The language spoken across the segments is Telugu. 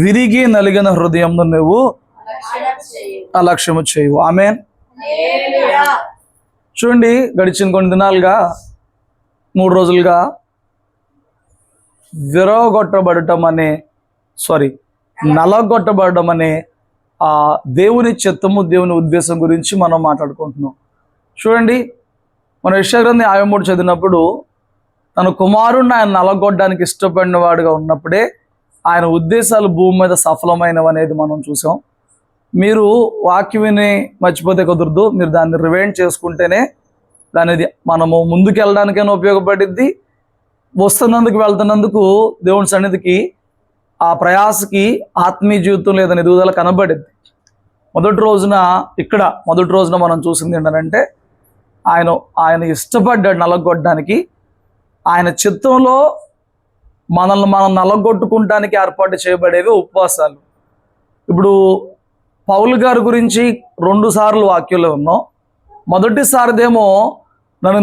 విరిగి నలిగిన హృదయం నువ్వు అలక్ష్యము చేయవు. ఆమేన్. చూడండి, గడిచిన కొన్ని దినాలుగా 3 రోజులుగా నలగొట్టబడటం అనే ఆ దేవుని చిత్తము, దేవుని ఉద్దేశం గురించి మనం మాట్లాడుకుంటున్నాం. చూడండి, మన యెషయా గ్రంథం 53 చదివినప్పుడు తన కుమారుణ్ణి ఆయన నలగొట్టడానికి ఇష్టపడిన వాడుగా ఉన్నప్పుడే ఆయన ఉద్దేశాలు భూమి మీద సఫలమైనవి అనేది మనం చూసాం. మీరు వాక్యం విని మర్చిపోతే కుదరదు. మీరు దాన్ని రివైండ్ చేసుకుంటేనే దానిది మనము ముందుకు వెళ్ళడానికైనా ఉపయోగపడిద్ది. వెళ్తున్నందుకు దేవుని సన్నిధికి ఆ ప్రయాసకి ఆత్మీయ జీవితంలో ఏదైనా ఎదుగుదల కనబడిద్ది. మొదటి రోజున మనం చూసింది ఏంటంటే ఆయన ఇష్టపడ్డాడు నలగొట్టడానికి. ఆయన చిత్తంలో మనల్ని మనం నలగొట్టుకుంటానికి ఏర్పాటు చేయబడేవి ఉపవాసాలు. ఇప్పుడు పౌలు గారి గురించి 2 సార్లు వాక్యంలో ఉన్నాం. మొదటిసారిదేమో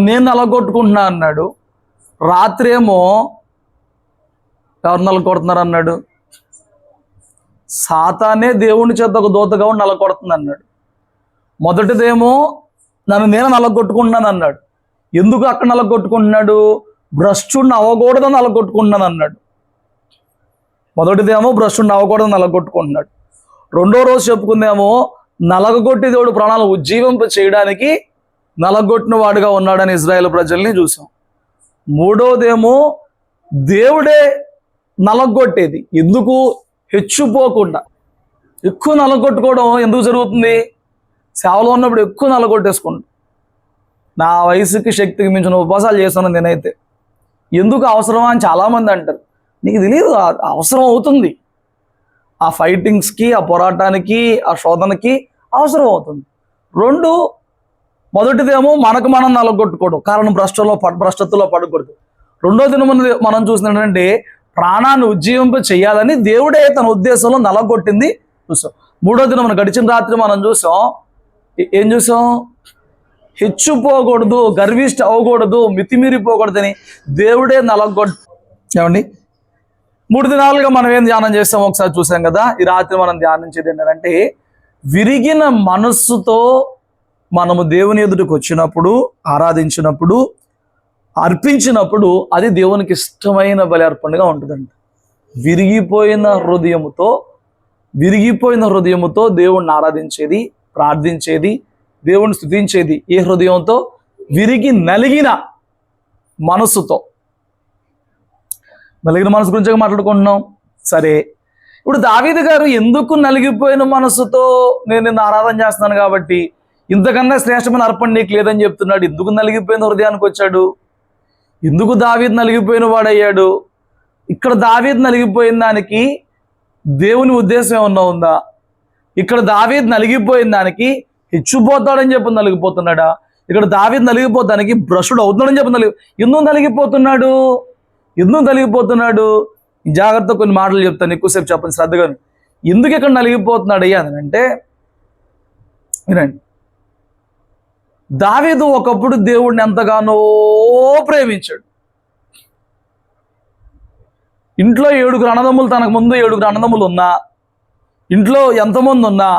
నేను నలగొట్టుకుంటున్నా అన్నాడు. రాత్రి ఏమో ఎవరు నలగొడుతున్నారు అన్నాడు? సాతానే దేవుని చేత ఒక దూతగా ఉండి నలగొడుతుంది అన్నాడు. మొదటిదేమో నేను నలగొట్టుకుంటున్నాను అన్నాడు. ఎందుకు అక్కడ నలగొట్టుకుంటున్నాడు? భ్రష్టుడిని అవ్వకూడదని నలగొట్టుకుంటున్నాను అన్నాడు. మొదటిదేమో భ్రష్టుడిని అవ్వకూడదని నలగొట్టుకుంటున్నాడు. రెండో రోజు చెప్పుకుందేమో నలగొట్టి దేవుడు ప్రాణాలు ఉజ్జీవింప చేయడానికి నలగొట్టిన వాడుగా ఉన్నాడని ఇజ్రాయేల్ ప్రజల్ని చూసాం. మూడోదేమో దేవుడే నలగొట్టేది. ఎందుకు? హెచ్చుపోకుండా. ఎక్కువ నలగొట్టుకోవడం ఎందుకు జరుగుతుంది? సేవలో ఉన్నప్పుడు ఎక్కువ నలగొట్టేసుకుంటా. నా వయసుకి శక్తికి మించిన ఉపవాసాలు చేస్తున్నాను నేనైతే. ఎందుకు అవసరమా అని చాలామంది అంటారు. నీకు తెలియదు, అవసరం అవుతుంది. ఆ ఫైటింగ్స్కి, ఆ పోరాటానికి, ఆ శోధనకి అవసరం అవుతుంది. మొదటిదేమో మనకు మనం నలగొట్టుకోవడం, కారణం భ్రష్టత్వంలో పడకూడదు. రెండోది మనం చూసినటువంటి ప్రాణాన్ని ఉజ్జీవింప చేయాలని దేవుడే తన ఉద్దేశంలో నలగొట్టింది చూసాం. మూడోది మనం గడిచిన రాత్రి మనం చూసాం. ఏం చూసాం? హెచ్చుపోకూడదు, గర్విష్ట అవ్వకూడదు, మితిమీరిపోకూడదని దేవుడే ఏమండి 3 దినాలుగా మనం ఏం ధ్యానం చేస్తాం ఒకసారి చూసాం కదా. ఈ రాత్రి మనం ధ్యానించేది ఏంటంటే, విరిగిన మనస్సుతో మనము దేవుని ఎదుటికి వచ్చినప్పుడు, ఆరాధించినప్పుడు, అర్పించినప్పుడు అది దేవునికి ఇష్టమైన బలి అర్పణగా ఉంటుందండి. విరిగిపోయిన హృదయముతో దేవుణ్ణి ఆరాధించేది, ప్రార్థించేది, దేవుణ్ణి స్తుతించేది ఏ హృదయంతో? విరిగి నలిగిన మనస్సుతో. నలిగిన మనసు గురించి మాట్లాడుకుంటున్నాం. సరే, ఇప్పుడు దావీదు గారు ఎందుకు నలిగిపోయిన మనస్సుతో నేను నిన్ను ఆరాధన చేస్తున్నాను కాబట్టి ఇంతకన్నా శ్రేష్టమైన అర్పణ నీకు లేదని చెప్తున్నాడు? ఎందుకు నలిగిపోయిన హృదయానికి వచ్చాడు? ఎందుకు దావీదు నలిగిపోయిన వాడయ్యాడు? ఇక్కడ దావీదు నలిగిపోయిన దానికి దేవుని ఉద్దేశం ఏమన్నా ఉందా? ఇక్కడ దావీదు నలిగిపోయిన దానికి హెచ్చుపోతాడని చెప్పి నలిగిపోతున్నాడా? ఇక్కడ దావీదు నలిగిపోతానికి భ్రష్టుడు అవుతున్నాడని చెప్పి ఎందుకు నలిగిపోతున్నాడు? జాగ్రత్త కొన్ని మాటలు చెప్తాను, ఎక్కువసేపు చెప్పండి శ్రద్ధగా. ఎందుకు ఇక్కడ నలిగిపోతున్నాడు అయ్యా అని అంటే, వినండి. దావీదు ఒకప్పుడు దేవుడిని ఎంతగానో ప్రేమించాడు. ఇంట్లో 7 అన్నదమ్ములు, తనకు ముందు 7 అన్నదమ్ములు ఉన్నా, ఇంట్లో ఎంతమంది ఉన్నా,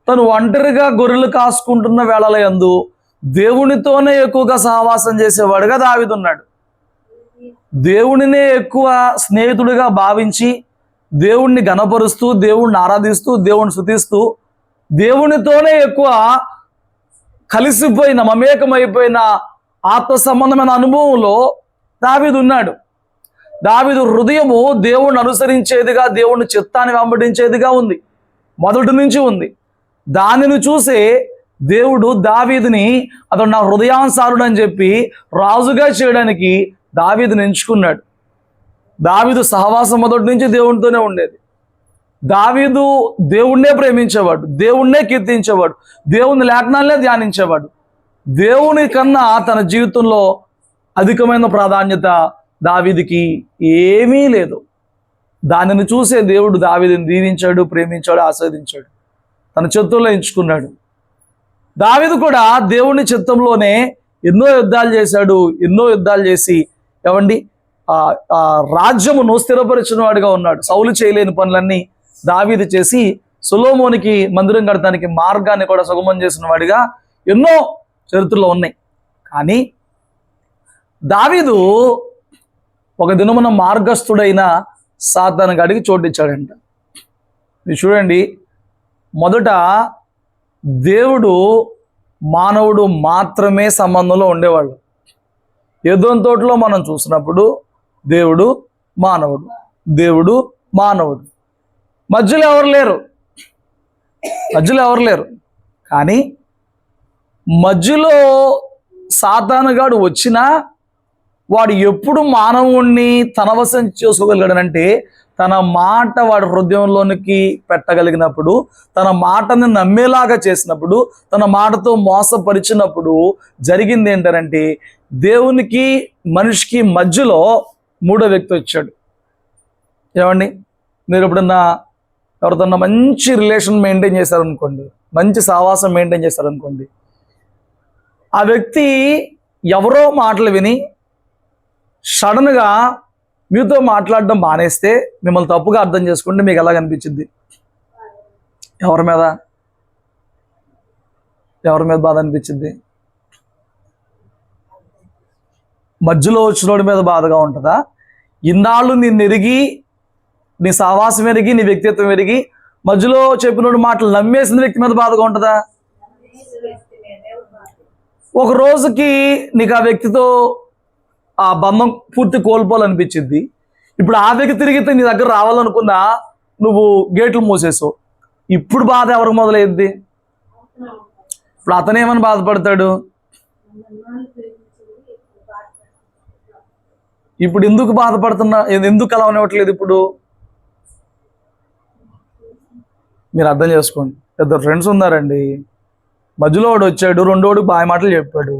తను ఒంటరిగా గొర్రెలు కాసుకుంటున్న వేళల యందు దేవునితోనే ఎక్కువగా సహవాసం చేసేవాడుగా దావీదు ఉన్నాడు. దేవునినే ఎక్కువ స్నేహితుడిగా భావించి, దేవుణ్ణి గణపరుస్తూ, దేవుణ్ణి ఆరాధిస్తూ, దేవుణ్ణి స్తుతిస్తూ, దేవునితోనే ఎక్కువ కలిసిపోయిన, మమేకమైపోయిన ఆత్మ సంబంధమైన అనుభవంలో దావీదు ఉన్నాడు. దావీదు హృదయము దేవుణ్ణి అనుసరించేదిగా, దేవుని చిత్తాన్ని వెంబడించేదిగా ఉంది, మొదటి నుంచి ఉంది. దానిని చూసే దేవుడు దావీదుని అతడు నా హృదయానుసారుడు అని చెప్పి రాజుగా చేయడానికి దావీదుని ఎంచుకున్నాడు. దావీదు సహవాసం మొదటి నుంచి దేవునితోనే ఉండేది. దావీదు దేవుణ్ణే ప్రేమించేవాడు, దేవుణ్ణే కీర్తించేవాడు, దేవుని లేఖనాలనే ధ్యానించేవాడు. దేవుని కన్నా తన జీవితంలో అధికమైన ప్రాధాన్యత దావీదుకి ఏమీ లేదు. దానిని చూసే దేవుడు దావీదుని దీవించాడు, ప్రేమించాడు, ఆస్వాదించాడు, తన చిత్తంలో ఎంచుకున్నాడు. దావీదు కూడా దేవుని చిత్తంలోనే ఎన్నో యుద్ధాలు చేశాడు. ఎన్నో యుద్ధాలు చేసి ఆ రాజ్యమును స్థిరపరిచిన వాడిగా ఉన్నాడు. సౌలు చేయలేని పనులన్నీ దావీదు చేసి సొలొమోనుకి మందిరం కడటానికి మార్గాన్ని కూడా సుగమం చేసిన వాడిగా ఎన్నో చరిత్రలో ఉన్నాయి. కానీ దావీదు ఒక దినమున మార్గస్థుడైన సాతాను గాడికి చోటిచ్చాడంట. ఇది చూడండి, మొదట దేవుడు మానవుడు మాత్రమే సంబంధంలో ఉండేవాళ్ళు. ఏదోని తోటలో మనం చూసినప్పుడు దేవుడు మానవుడు, దేవుడు మానవుడు, మధ్యలో ఎవరు లేరు. కానీ మధ్యలో సాతానుగాడు వచ్చినా వాడు ఎప్పుడు మానవుణ్ణి తన వశం చేసుకోగలిగాడనంటే తన మాట వాడి హృదయంలోనికి పెట్టగలిగినప్పుడు, తన మాటని నమ్మేలాగా చేసినప్పుడు, తన మాటతో మోసపరిచినప్పుడు జరిగింది ఏంటంటే దేవునికి మనిషికి మధ్యలో మూడో వ్యక్తి వచ్చాడు. ఏమండి, మీరు ఎప్పుడన్నా ఎవరితోన్నా మంచి రిలేషన్ మెయింటైన్ చేశారనుకోండి, మంచి సావాసం మెయింటైన్ చేశారనుకోండి, ఆ వ్యక్తి ఎవరో మాటలు విని సడన్గా మీతో మాట్లాడడం మానేస్తే మిమ్మల్ని తప్పుగా అర్థం చేసుకుంటే మీకు ఎలా కనిపించింది? ఎవరి మీద బాధ అనిపించింది? మధ్యలో వచ్చినోడి మీద బాధగా ఉంటుందా? ఇన్నాళ్ళు నిన్ను ఎరిగి, నీ సావాసం ఎరిగి, నీ వ్యక్తిత్వం ఎరిగి మధ్యలో చెప్పినోడు మాటలు నమ్మేసిన వ్యక్తి మీద బాధగా ఉంటుందా? ఒక రోజుకి నీకు ఆ వ్యక్తితో ఆ బంధం పూర్తి కోల్పోవాలనిపించింది. ఇప్పుడు ఆ వ్యక్తి తిరిగితే నీ దగ్గర రావాలనుకున్నా నువ్వు గేట్లు మూసేసావు. ఇప్పుడు బాధ ఎవరికి మొదలైంది? ఇప్పుడు అతనేమని బాధపడతాడు? ఇప్పుడు ఎందుకు బాధపడుతున్నా, ఎందుకు అలా ఉండవట్లేదు? ఇప్పుడు మీరు అర్థం చేసుకోండి. ఇద్దరు ఫ్రెండ్స్ ఉన్నారండి, మధ్యలో వాడు వచ్చాడు, రెండోడికి బాగా మాటలు చెప్పాడు.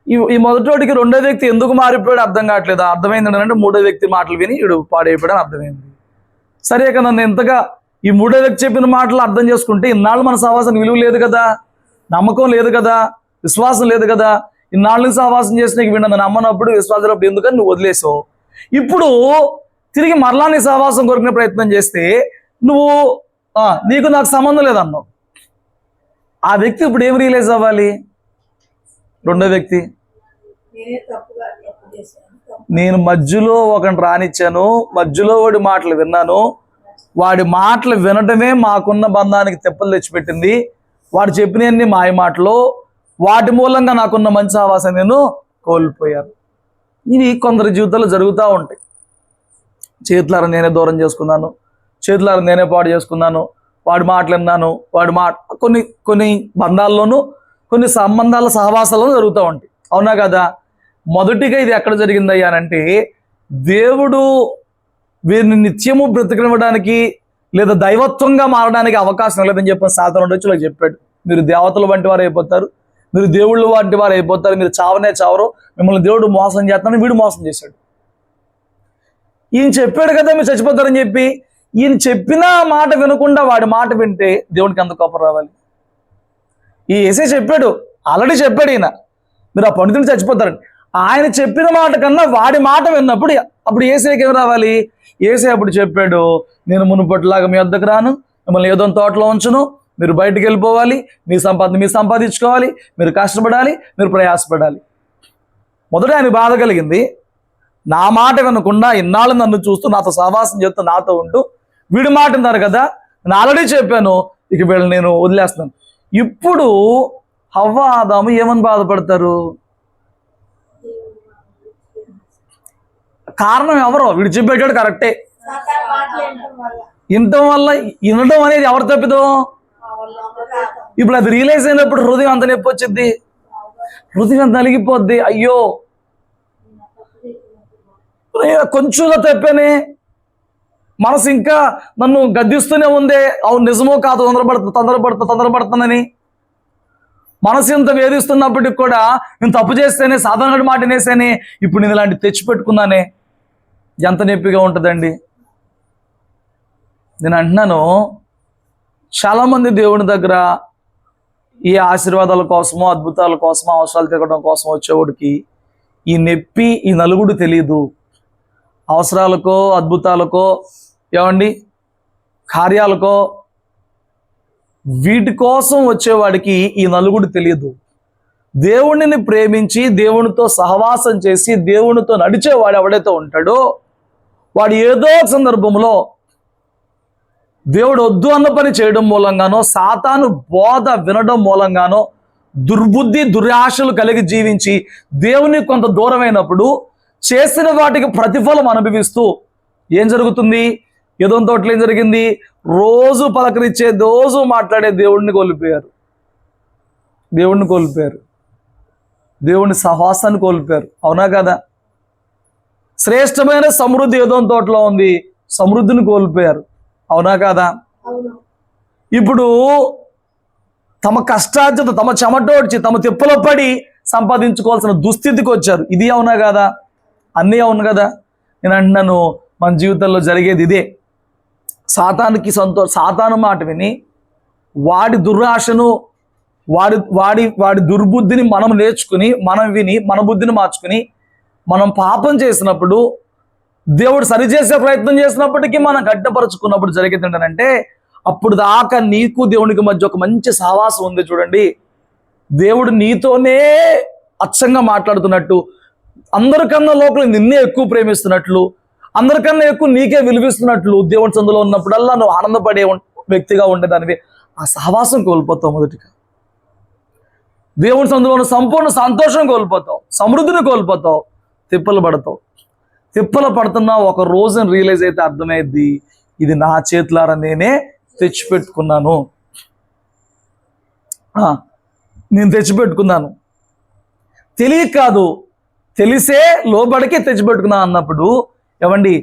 ఈ మొదటోడికి రెండో వ్యక్తి ఎందుకు మారిపోయాడు అర్థం కావట్లేదు. అర్థమైంది ఏంటంటే మూడో వ్యక్తి మాటలు విని వీడు పాడైపోయాడని అర్థమైంది. సరే, ఇక నన్ను ఎంతగా ఈ మూడో వ్యక్తి చెప్పిన మాటలు అర్థం చేసుకుంటే ఇన్నాళ్ళు మన సహవాసానికి విలువ లేదు కదా, నమ్మకం లేదు కదా, విశ్వాసం లేదు కదా. ఇన్నాళ్ళు సహవాసం చేసి నీకు వీడు నన్ను నమ్మనప్పుడు, విశ్వాసం ఎందుకని నువ్వు వదిలేసావు. ఇప్పుడు తిరిగి మరలా నీ సహవాసం కొరికిన ప్రయత్నం చేస్తే నువ్వు నీకు నాకు సంబంధం లేదన్నావు. ఆ వ్యక్తి ఇప్పుడు ఏం రియలైజ్ అవ్వాలి? రెండో వ్యక్తి, నేను మధ్యలో ఒకరిని రానిచ్చాను, మధ్యలో వాడి మాటలు విన్నాను, వాడి మాటలు వినటమే మాకున్న బంధానికి తెప్పలు తెచ్చిపెట్టింది, వాడు చెప్పినవన్నీ మాయ మాటలు, వాటి మూలంగా నాకున్న మంచి ఆవాసం నేను కోల్పోయాను. ఇవి కొందరి జీవితాల్లో జరుగుతూ ఉంటాయి. చేతులారా నేనే దూరం చేసుకున్నాను, చేతులారా నేనే పాడు చేసుకున్నాను, వాడి మాటలు విన్నాను, కొన్ని బంధాల్లోనూ కొన్ని సంబంధాల సహవాసాలను జరుగుతూ ఉంటాయి. అవునా కదా? మొదటిగా ఇది ఎక్కడ జరిగిందయ్యా అంటే దేవుడు వీరిని నిత్యము బ్రతికివ్వడానికి లేదా దైవత్వంగా మారడానికి అవకాశం లేదని చెప్పిన సాధారణ రోజులో చెప్పాడు. మీరు దేవతలు వంటి వారు అయిపోతారు, మీరు దేవుళ్ళు వంటి వారు అయిపోతారు, మీరు చావనే చావరు, మిమ్మల్ని దేవుడు మోసం చేస్తానని వీడు మోసం చేశాడు. ఈయన చెప్పాడు కదా మీరు చచ్చిపోతారని చెప్పి, ఈయన చెప్పిన మాట వినకుండా వాడి మాట వింటే దేవుడికి ఎంత కోపం రావాలి? ఈ యేసే చెప్పాడు, ఆల్రెడీ చెప్పాడు ఈయన, మీరు ఆ పండితుని చచ్చిపోతారని. ఆయన చెప్పిన మాట కన్నా వాడి మాట విన్నప్పుడు అప్పుడు యేసేకి ఏమి రావాలి? యేసే అప్పుడు చెప్పాడు, నేను మునుపటిలాగా మీ వద్దకు రాను, మిమ్మల్ని ఏదో తోటలో ఉంచును, మీరు బయటికి వెళ్ళిపోవాలి, మీ సంపాదన మీరు సంపాదించుకోవాలి, మీరు కష్టపడాలి, మీరు ప్రయాసపడాలి. మొదట ఆయన బాధ కలిగింది, నా మాట వినకుండా ఇన్నాళ్ళు నన్ను చూస్తూ నాతో సహవాసం చేస్తూ నాతో ఉంటూ వీడి మాట విన్నారు కదా, నేను ఆల్రెడీ చెప్పాను, ఇక వీళ్ళని నేను వదిలేస్తున్నాను. ఇప్పుడు హవ్వ ఆదాము ఏమని బాధపడతారు? కారణం ఎవరో? వీడు చెప్పేటాడు కరెక్టే, వినటం వల్ల వినడం అనేది ఎవరు తప్పిదో? ఇప్పుడు అది రియలైజ్ అయినప్పుడు హృదయం అంత నొప్పి వచ్చింది, హృదయం అంత నలిగిపోద్ది. అయ్యో కొంచెంగా తప్పానే, మనసు ఇంకా నన్ను గద్దిస్తూనే ఉందే, అవును నిజమో కాదు, తొందరపడుతుందని మనసు ఇంత వేధిస్తున్నప్పటికి కూడా నేను తప్పు చేస్తేనే, సాధారణ మాట నేసేనే, ఇప్పుడు నేను ఇలాంటి తెచ్చిపెట్టుకున్నానే, ఎంత నొప్పిగా ఉంటుందండి. నేను అంటున్నాను, చాలామంది దేవుని దగ్గర ఈ ఆశీర్వాదాల కోసమో అద్భుతాల కోసమో అవసరాలు తిరగడం కోసం వచ్చేవాడికి ఈ నొప్పి, ఈ నలుగుడు తెలియదు. అవసరాలకో, అద్భుతాలకో, ఏమండి, కార్యాలకో, వీటి కోసం వచ్చేవాడికి ఈ నలుగుడు తెలియదు. దేవుణ్ణిని ప్రేమించి దేవునితో సహవాసం చేసి దేవునితో నడిచేవాడు ఎవడైతే ఉంటాడో వాడు ఏదో సందర్భంలో దేవుడు వద్దు అన్న పని చేయడం మూలంగానో, సాతాను బోధ వినడం మూలంగానో, దుర్బుద్ధి దురాశలు కలిగి జీవించి దేవుని కొంత దూరమైనప్పుడు చేసిన వాటికి ప్రతిఫలం అనుభవిస్తూ ఏం జరుగుతుంది? ఏదో తోటలో ఏం జరిగింది? రోజు పలకరించే, రోజు మాట్లాడే దేవుడిని కోల్పోయారు. దేవుని సహవాసాన్ని కోల్పోయారు. అవునా కదా? శ్రేష్టమైన సమృద్ధి ఏదో తోటలో ఉంది, సమృద్ధిని కోల్పోయారు. అవునా కదా? ఇప్పుడు తమ కష్టార్జిత, తమ చెమటోడ్చి, తమ తిప్పలో పడి సంపాదించుకోవాల్సిన దుస్థితికి వచ్చారు. ఇది అవునా కదా? అన్నీ అవును కదా? నేను అంటున్నాను, మన జీవితంలో జరిగేది ఇదే. సాతాను మాట విని వాడి దురాశను, వాడి దుర్బుద్ధిని మనం నేర్చుకుని, మనం విని మన బుద్ధిని మార్చుకుని మనం పాపం చేసినప్పుడు, దేవుడు సరిచేసే ప్రయత్నం చేసినప్పటికీ మనం గడ్డపరుచుకున్నప్పుడు జరిగేది ఏంటంటే, అప్పుడు దాకా నీకు దేవునికి మధ్య ఒక మంచి సహవాసం ఉంది చూడండి. దేవుడు నీతోనే అచ్చంగా మాట్లాడుతున్నట్టు, అందరికన్నా లోపల నిన్నే ఎక్కువ ప్రేమిస్తున్నట్లు, అందరికన్నా ఎక్కువ నీకే విలువిస్తున్నట్లు దేవుని సందులో ఉన్నప్పుడల్లా నువ్వు ఆనందపడే వ్యక్తిగా ఉండేదానివి. ఆ సహవాసం కోల్పోతావు. మొదటిగా దేవుని సందులో ఉన్న సంపూర్ణ సంతోషం కోల్పోతావు, సమృద్ధిని కోల్పోతావు, తిప్పలు పడుతున్నా ఒక రోజున రియలైజ్ అయితే అర్థమైద్ది, ఇది నా చేతులారా నేనే తెచ్చిపెట్టుకున్నాను, నేను తెచ్చిపెట్టుకున్నాను. తెలియక కాదు, తెలిసే లోబడికే తెచ్చిపెట్టుకున్నా అన్నప్పుడు ఏమండి,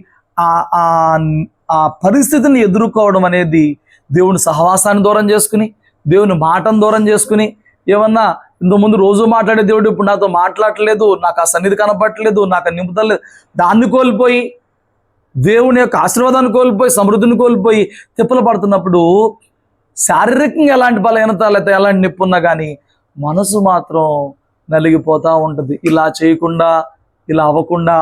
ఆ పరిస్థితిని ఎదుర్కోవడం అనేది దేవుని సహవాసాన్ని దూరం చేసుకుని, దేవుని మాటను దూరం చేసుకుని, ఏమన్నా ఇంతకుముందు రోజు మాట్లాడే దేవుడు ఇప్పుడు నాతో మాట్లాడలేదు, నాకు ఆ సన్నిధి కనపట్టలేదు, నాకు ఆ నింపుదల లేదు, దాన్ని కోల్పోయి, దేవుని యొక్క ఆశీర్వాదాన్ని కోల్పోయి, సమృద్ధిని కోల్పోయి తిప్పలు పడుతున్నప్పుడు శారీరకంగా ఎలాంటి బలహీనత లేకపోతే ఎలాంటి నొప్పి ఉన్నా కానీ మనసు మాత్రం నలిగిపోతూ ఉంటుంది. ఇలా చేయకుండా, ఇలా అవ్వకుండా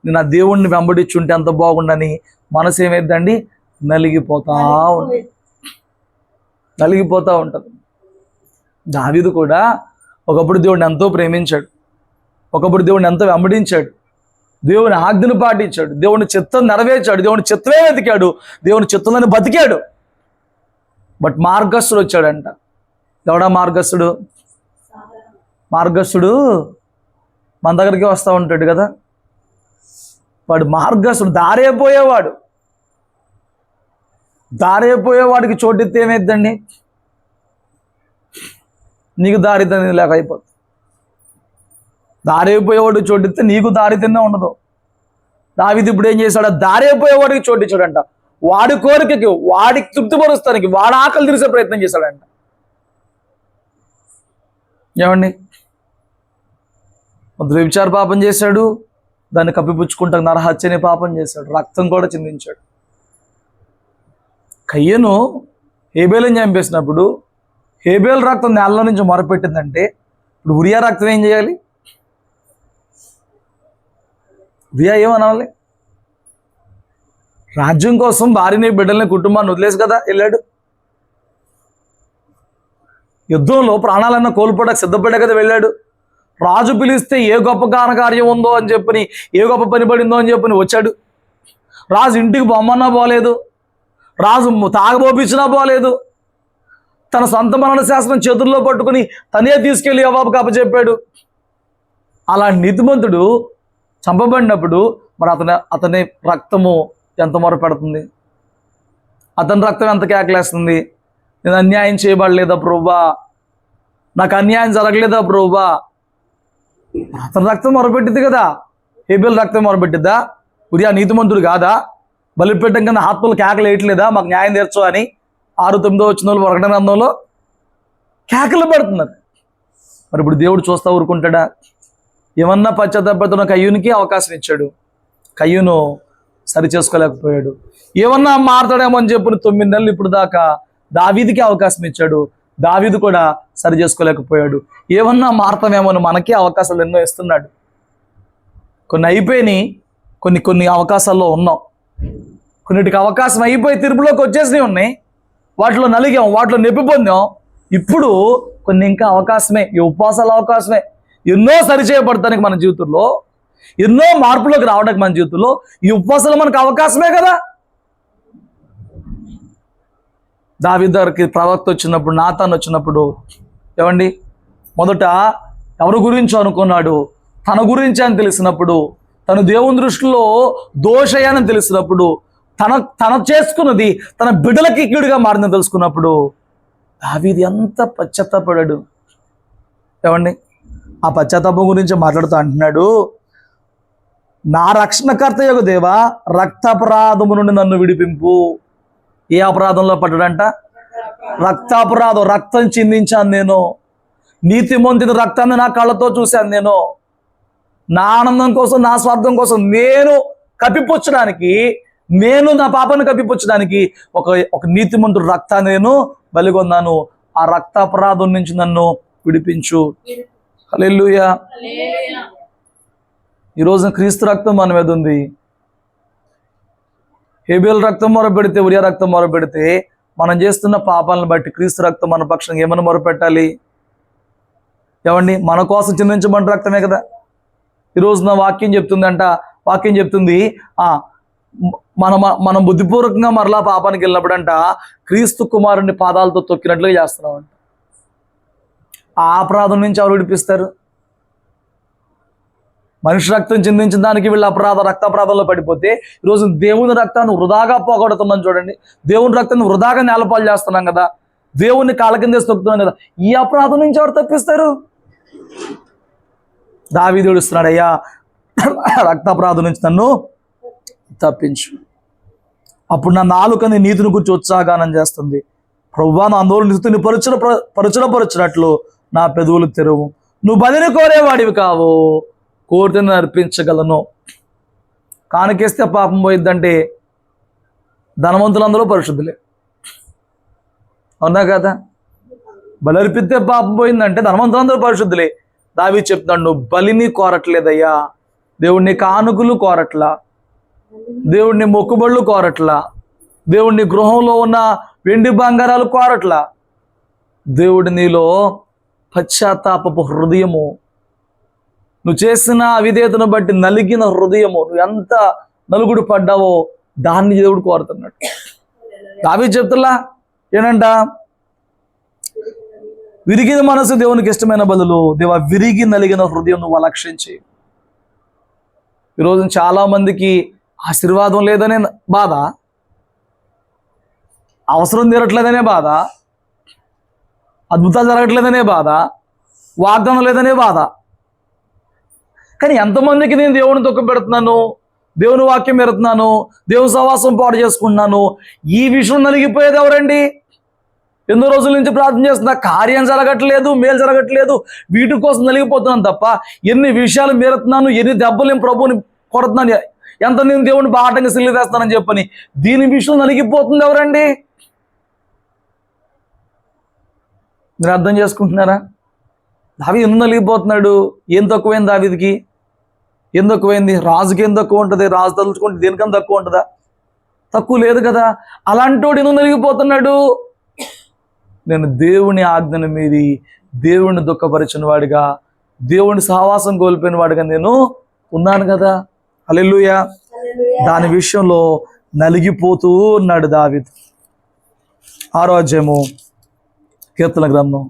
నేను ఆ దేవుణ్ణి వెంబడించుంటే ఎంత బాగుండని మనసు ఏమైందండి? నలిగిపోతూ ఉంటుంది. దావీదు కూడా ఒకప్పుడు దేవుడిని ఎంతో ప్రేమించాడు, ఒకప్పుడు దేవుడిని ఎంతో వెంబడించాడు, దేవుని ఆజ్ఞను పాటించాడు, దేవుని చిత్తం నెరవేర్చాడు, దేవుని చిత్తమే వెతికాడు, దేవుని చిత్తంలోనే బతికాడు. బట్ మార్గస్థుడు వచ్చాడంట. ఎవడా మార్గస్థుడు? మార్గస్థుడు మన దగ్గరికి వస్తూ ఉంటాడు కదా, వాడు మార్గస్థుడు. దారైపోయేవాడికి చోటిస్తే ఏమైద్దండి? నీకు దారితనం లేక అయిపోతుంది. దారైపోయేవాడికి చోటిస్తే నీకు దారితనే ఉండదు. దావీదు ఇప్పుడు ఏం చేశాడు? దారైపోయేవాడికి చోటిచ్చాడంట. వాడి కోరికకి, వాడికి తృప్తిపరుస్తానికి, వాడి ఆకలి తీర్చే ప్రయత్నం చేశాడంట. ఏమండి, వ్యభిచార పాపం చేశాడు, దాన్ని కప్పిపుచ్చుకుంటా నరహత్యని పాపం చేశాడు, రక్తం కూడా చిందించాడు. కయ్యను హేబేలుని చంపేసినప్పుడు హేబేలు రక్తం నేలలో నుంచి మొరపెట్టిందంటే ఇప్పుడు ఉరియా రక్తం ఏం చేయాలి? ఉరియా ఏమనాలి? రాజ్యం కోసం భార్యని, బిడ్డల్ని, కుటుంబాన్ని వదిలేసి కదా వెళ్ళాడు. యుద్ధంలో ప్రాణాలన్నా కోల్పోవడానికి సిద్ధపడే కదా వెళ్ళాడు. రాజు పిలిస్తే ఏ గొప్ప కార్యం ఉందో అని చెప్పని, ఏ గొప్ప పని పడిందో అని చెప్పని వచ్చాడు. రాజు ఇంటికి బొమ్మన్నా పోలేదు, రాజు తాగబోపించినా పోలేదు, తన సొంత మరణ శాసనం చేతుల్లో పట్టుకుని తనే తీసుకెళ్లి యోవాబుకు అప్పచెప్పాడు. అలా నీతిమంతుడు చంపబడినప్పుడు మరి అతని రక్తము ఎంత మొరపెడుతుంది? అతని రక్తం ఎంత కేకలేస్తుంది? నేను అన్యాయం చేయబడలేదా ప్రభువా, నాకు అన్యాయం జరగలేదా ప్రభువా? అతని రక్తం మొరపెట్టింది కదా. హేబేలు రక్తం మొరపెట్టిద్దా? ఉరియా నీతిమంతుడు కాదా? బలిపీఠం కన్నా ఆత్మలు కేకలు వేయట్లేదా మాకు న్యాయం తీర్చు అని? 6-9 వచ్చిన వాళ్ళు ప్రకటన గ్రంథంలో కేకలు పడుతున్నారు. మరి ఇప్పుడు దేవుడు చూస్తా ఊరుకుంటాడా? ఏమన్నా పశ్చాత్తాపడుతున్న కయ్యూనికి అవకాశం ఇచ్చాడు, కయ్యూను సరి చేసుకోలేకపోయాడు. ఏమన్నా మారతాడేమో అని చెప్పిన 9 నెలలు ఇప్పుడు దాకా దావీదుకి అవకాశం ఇచ్చాడు, దావీదు కూడా సరి చేసుకోలేకపోయాడు. ఏమన్నా మారతామేమో అని మనకి అవకాశాలు ఎన్నో ఇస్తున్నాడు. కొన్ని అయిపోయినాయి, కొన్ని కొన్ని అవకాశాల్లో ఉన్నాం, కొన్నిటికి అవకాశం అయిపోయి తీర్పులోకి వచ్చేసినవి ఉన్నాయి, వాటిలో నలిగాం, వాటిలో నొప్పి పొందాం. ఇప్పుడు కొన్ని ఇంకా అవకాశమే, ఈ ఉపవాసాల అవకాశమే. ఎన్నో సరిచేయబడటానికి మన జీవితంలో, ఎన్నో మార్పులోకి రావడానికి మన జీవితంలో ఈ ఉపవాసాలు మనకు అవకాశమే కదా. దావీదు దగ్గరికి ప్రవక్త వచ్చినప్పుడు, నాతాన్ వచ్చినప్పుడు, ఏమండి మొదట ఎవరి గురించి అనుకున్నాడు? తన గురించి అని తెలిసినప్పుడు, తను దేవుని దృష్టిలో దోషయాన్ని తెలిసినప్పుడు, తన చేసుకున్నది తన బిడ్డలకి కీడుగా మారిందని తెలుసుకున్నప్పుడు దావీదు ఎంత పశ్చాత్తాపడాడు. ఏమండి ఆ పశ్చాత్తాపం గురించి మాట్లాడుతూ అంటున్నాడు, నా రక్షణకర్త యొక్క దేవా, రక్తాపరాధము నుండి నన్ను విడిపింపు. ఏ అపరాధంలో పడ్డాడంట? రక్తాపరాధం. రక్తం చిందించాను నేను, నీతి మొందిన రక్తాన్ని నా కళ్ళతో చూశాను నేను. నా ఆనందం కోసం, నా స్వార్థం కోసం నేను కప్పిపుచ్చడానికి, నేను నా పాపాన్ని కప్పిపుచ్చడానికి ఒక నీతిమంతుడు రక్తాన్ని నేను బలిగొన్నాను. ఆ రక్తాపరాధం నుంచి నన్ను విడిపించు. హల్లెలూయా. ఈరోజు క్రీస్తు రక్తం మన మీద ఉంది. హేబేలు రక్తం మొరపెడితే, ఉరియా రక్తం మొరపెడితే, మనం చేస్తున్న పాపాలను బట్టి క్రీస్తు రక్తం మన పక్షంగా ఏమని మొరపెట్టాలి? ఏమండి మన కోసం చిందించబడిన రక్తమే కదా. ఈరోజు నా వాక్యం చెప్తుంది మనం బుద్ధిపూర్వకంగా మరలా పాపానికి వెళ్ళినప్పుడంట క్రీస్తు కుమారుని పాదాలతో తొక్కినట్లుగా చేస్తున్నామంట. ఆ అపరాధం నుంచి ఎవరు విడిపిస్తారు? మనిషి రక్తం చిందించిన దానికి వీళ్ళు రక్తాపరాధంలో పడిపోతే ఈరోజు దేవుని రక్తాన్ని వృధాగా పోగొడుతున్నాం. చూడండి, దేవుని రక్తాన్ని వృధాగా నేలపాలు చేస్తున్నాం కదా, దేవుణ్ణి కాళ్ళ కింద తొక్కుతున్నాం కదా. ఈ అపరాధం నుంచి ఎవరు తప్పిస్తారు? దావీదు ఏడుస్తున్నాడు, అయ్యా రక్తాపరాధం నుంచి నన్ను తప్పించు. అప్పుడు నా నాలుకని నీతిని గురించి ఉత్సాహగానం చేస్తుంది. ప్రభువా, నా నోరు నీతిని పరచునట్లు నా పెదవులు తెరువు. నువ్వు బలిని కోరేవాడివి కావు, కోరితే అర్పించగలను. కానుకేస్తే పాపం పోయిద్దంటే ధనవంతులందరూ పరిశుద్ధులే, అవునా కదా? బలర్పిస్తే పాపం పోయిందంటే ధనవంతులందరూ పరిశుద్ధులే. దావీదు చెప్తున్నాడు, నువ్వు బలిని కోరట్లేదయ్యా, దేవుణ్ణి కానుకలు కోరట్లా, దేవుణ్ణి మొక్కుబళ్ళు కోరట్లా, దేవుణ్ణి గృహంలో ఉన్న వెండి బంగారాలు కోరట్లా. దేవుడి నీలో పశ్చాత్తాపపు హృదయము, నువ్వు చేసిన అవిధేయతను బట్టి నలిగిన హృదయము, నువ్వు ఎంత నలుగుడు పడ్డావో దాన్ని దేవుడు కోరుతున్నాడు. దావీదు చెప్తున్నా ఏనంట, విరిగిన మనసు దేవునికి ఇష్టమైన బదులు దేవా విరిగి నలిగిన హృదయం నువ్వు అలక్షించి. ఈరోజు చాలా మందికి ఆశీర్వాదం లేదనే బాధ, అవసరం తీరట్లేదనే బాధ, అద్భుతాలు జరగట్లేదనే బాధ, వాగ్దానం లేదనే బాధ. కానీ ఎంతమందికి నేను దేవుని దుఃఖం పెడుతున్నాను, దేవుని వాక్యం పెడుతున్నాను, దేవుని సహవాసం పాడు చేసుకుంటున్నాను, ఈ విషయం నలిగిపోయేది ఎవరండి? ఎన్నో రోజుల నుంచి ప్రార్థన చేస్తున్నా, కార్యం జరగట్లేదు, మేలు జరగట్లేదు, వీటి కోసం నలిగిపోతున్నాను తప్ప ఎన్ని విషయాలు మీరుతున్నాను, ఎన్ని దెబ్బలు నేను ప్రభువుని కొడుతున్నాను, ఎంత నేను దేవుని బాటంగా సిల్లి వేస్తానని చెప్పని దీని విషయం నలిగిపోతుంది ఎవరండి? మీరు అర్థం చేసుకుంటున్నారా? దావీదు ఎందుకు నలిగిపోతున్నాడు? ఏం తక్కువైంది దావీదుకి? ఏం తక్కువైంది? రాజుకి ఏం తక్కువ ఉంటుంది? రాజు తలుచుకుంటే దేనికన్నా తక్కువ ఉంటుందా? తక్కువ లేదు కదా. అలాంటి వాడు ఎందుకు నలిగిపోతున్నాడు? నేను దేవుని ఆజ్ఞను మీది దేవుని దుఃఖపరిచిన వాడిగా, దేవుని సహవాసం కోల్పోయిన వాడిగా నేను ఉన్నాను కదా. హల్లెలూయా. దాని విషయంలో నలిగిపోతూ ఉన్నాడు దావీదు. 6వ అధ్యాయము కీర్తన గ్రంథం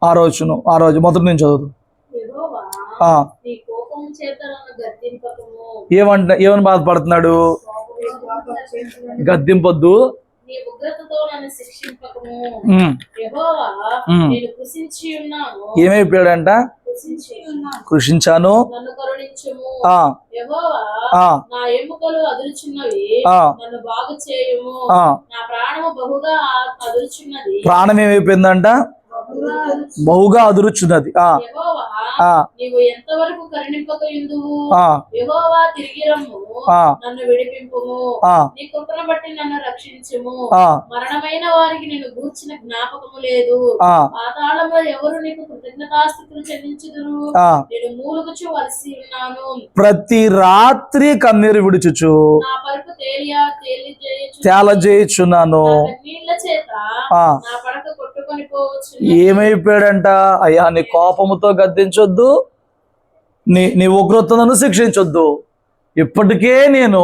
6వ వచనం, 6వ మొదటి నుంచి చదువు. ఏమని బాధపడుతున్నాడు? గద్దింపొద్దు, ఏమైపోయాడంట? కృషించాను, ప్రాణం ఏమైపోయిందంట? బహుగా అదురుచున్నది. యెహోవా, ఆ నీవు ఎంతవరకు కరుణింపకయుందువు? ఆ యెహోవా, తిరిగి రమ్ము, ఆ నన్ను విడిపింపుము. ఆ నీ కృపను బట్టి నన్ను రక్షించుము. ఆ మరణమైన వారికి నిన్ను గూర్చిన జ్ఞాపకము లేదు. ఆ పాతాళంలో ఎవరు నీకు కృతజ్ఞతాస్తుతులు చెల్లించుదురు? ఆ నేను మూలుగుచు వలసి ఉన్నాను. ప్రతి రాత్రి కన్నీరు విడుచుచు నా పరుపు తేలజేయుచున్నాను. కన్నీళ్ల చేత ఆ నా పడక కొట్టుకొని పోవచ్చు. ఏమైపోయాడంట? అయ్యా, నీ కోపముతో గద్దించొద్దు, నీ ఉగ్రతను శిక్షించొద్దు. ఇప్పటికే నేను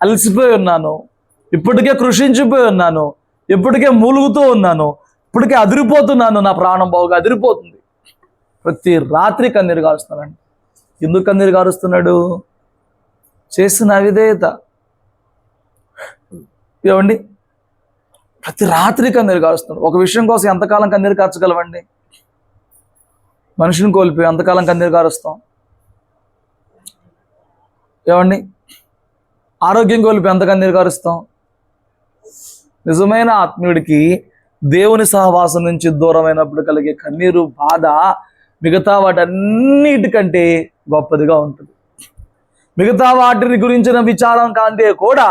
అలసిపోయి ఉన్నాను, ఇప్పటికే కృషించిపోయి ఉన్నాను, ఇప్పటికే మూలుగుతూ ఉన్నాను, ఇప్పటికే అదిరిపోతున్నాను, నా ప్రాణం బావుగా అదిరిపోతుంది. ప్రతి రాత్రి కన్నీరు కారుస్తున్నాడు. ఎందుకు కన్నీరు కారుస్తున్నాడు? చేసిన అవిధేయత. ఏమండి, ప్రతి రాత్రి కన్నీరు కారుస్తున్నాడు. ఒక విషయం కోసం ఎంతకాలం కన్నీరు కార్చగలవండి? మనిషిని కోల్పోయి ఎంతకాలం కన్నీరు కారుస్తాం? ఏమండి, ఆరోగ్యం కోల్పోయి ఎంత కన్నీరు కారుస్తాం? నిజమైన ఆత్మీయుడికి దేవుని సహవాసం నుంచి దూరమైనప్పుడు కలిగే కన్నీరు, బాధ మిగతా వాటన్నిటికంటే గొప్పదిగా ఉంటుంది. మిగతా వాటిని గురించిన విచారం కంటే కూడా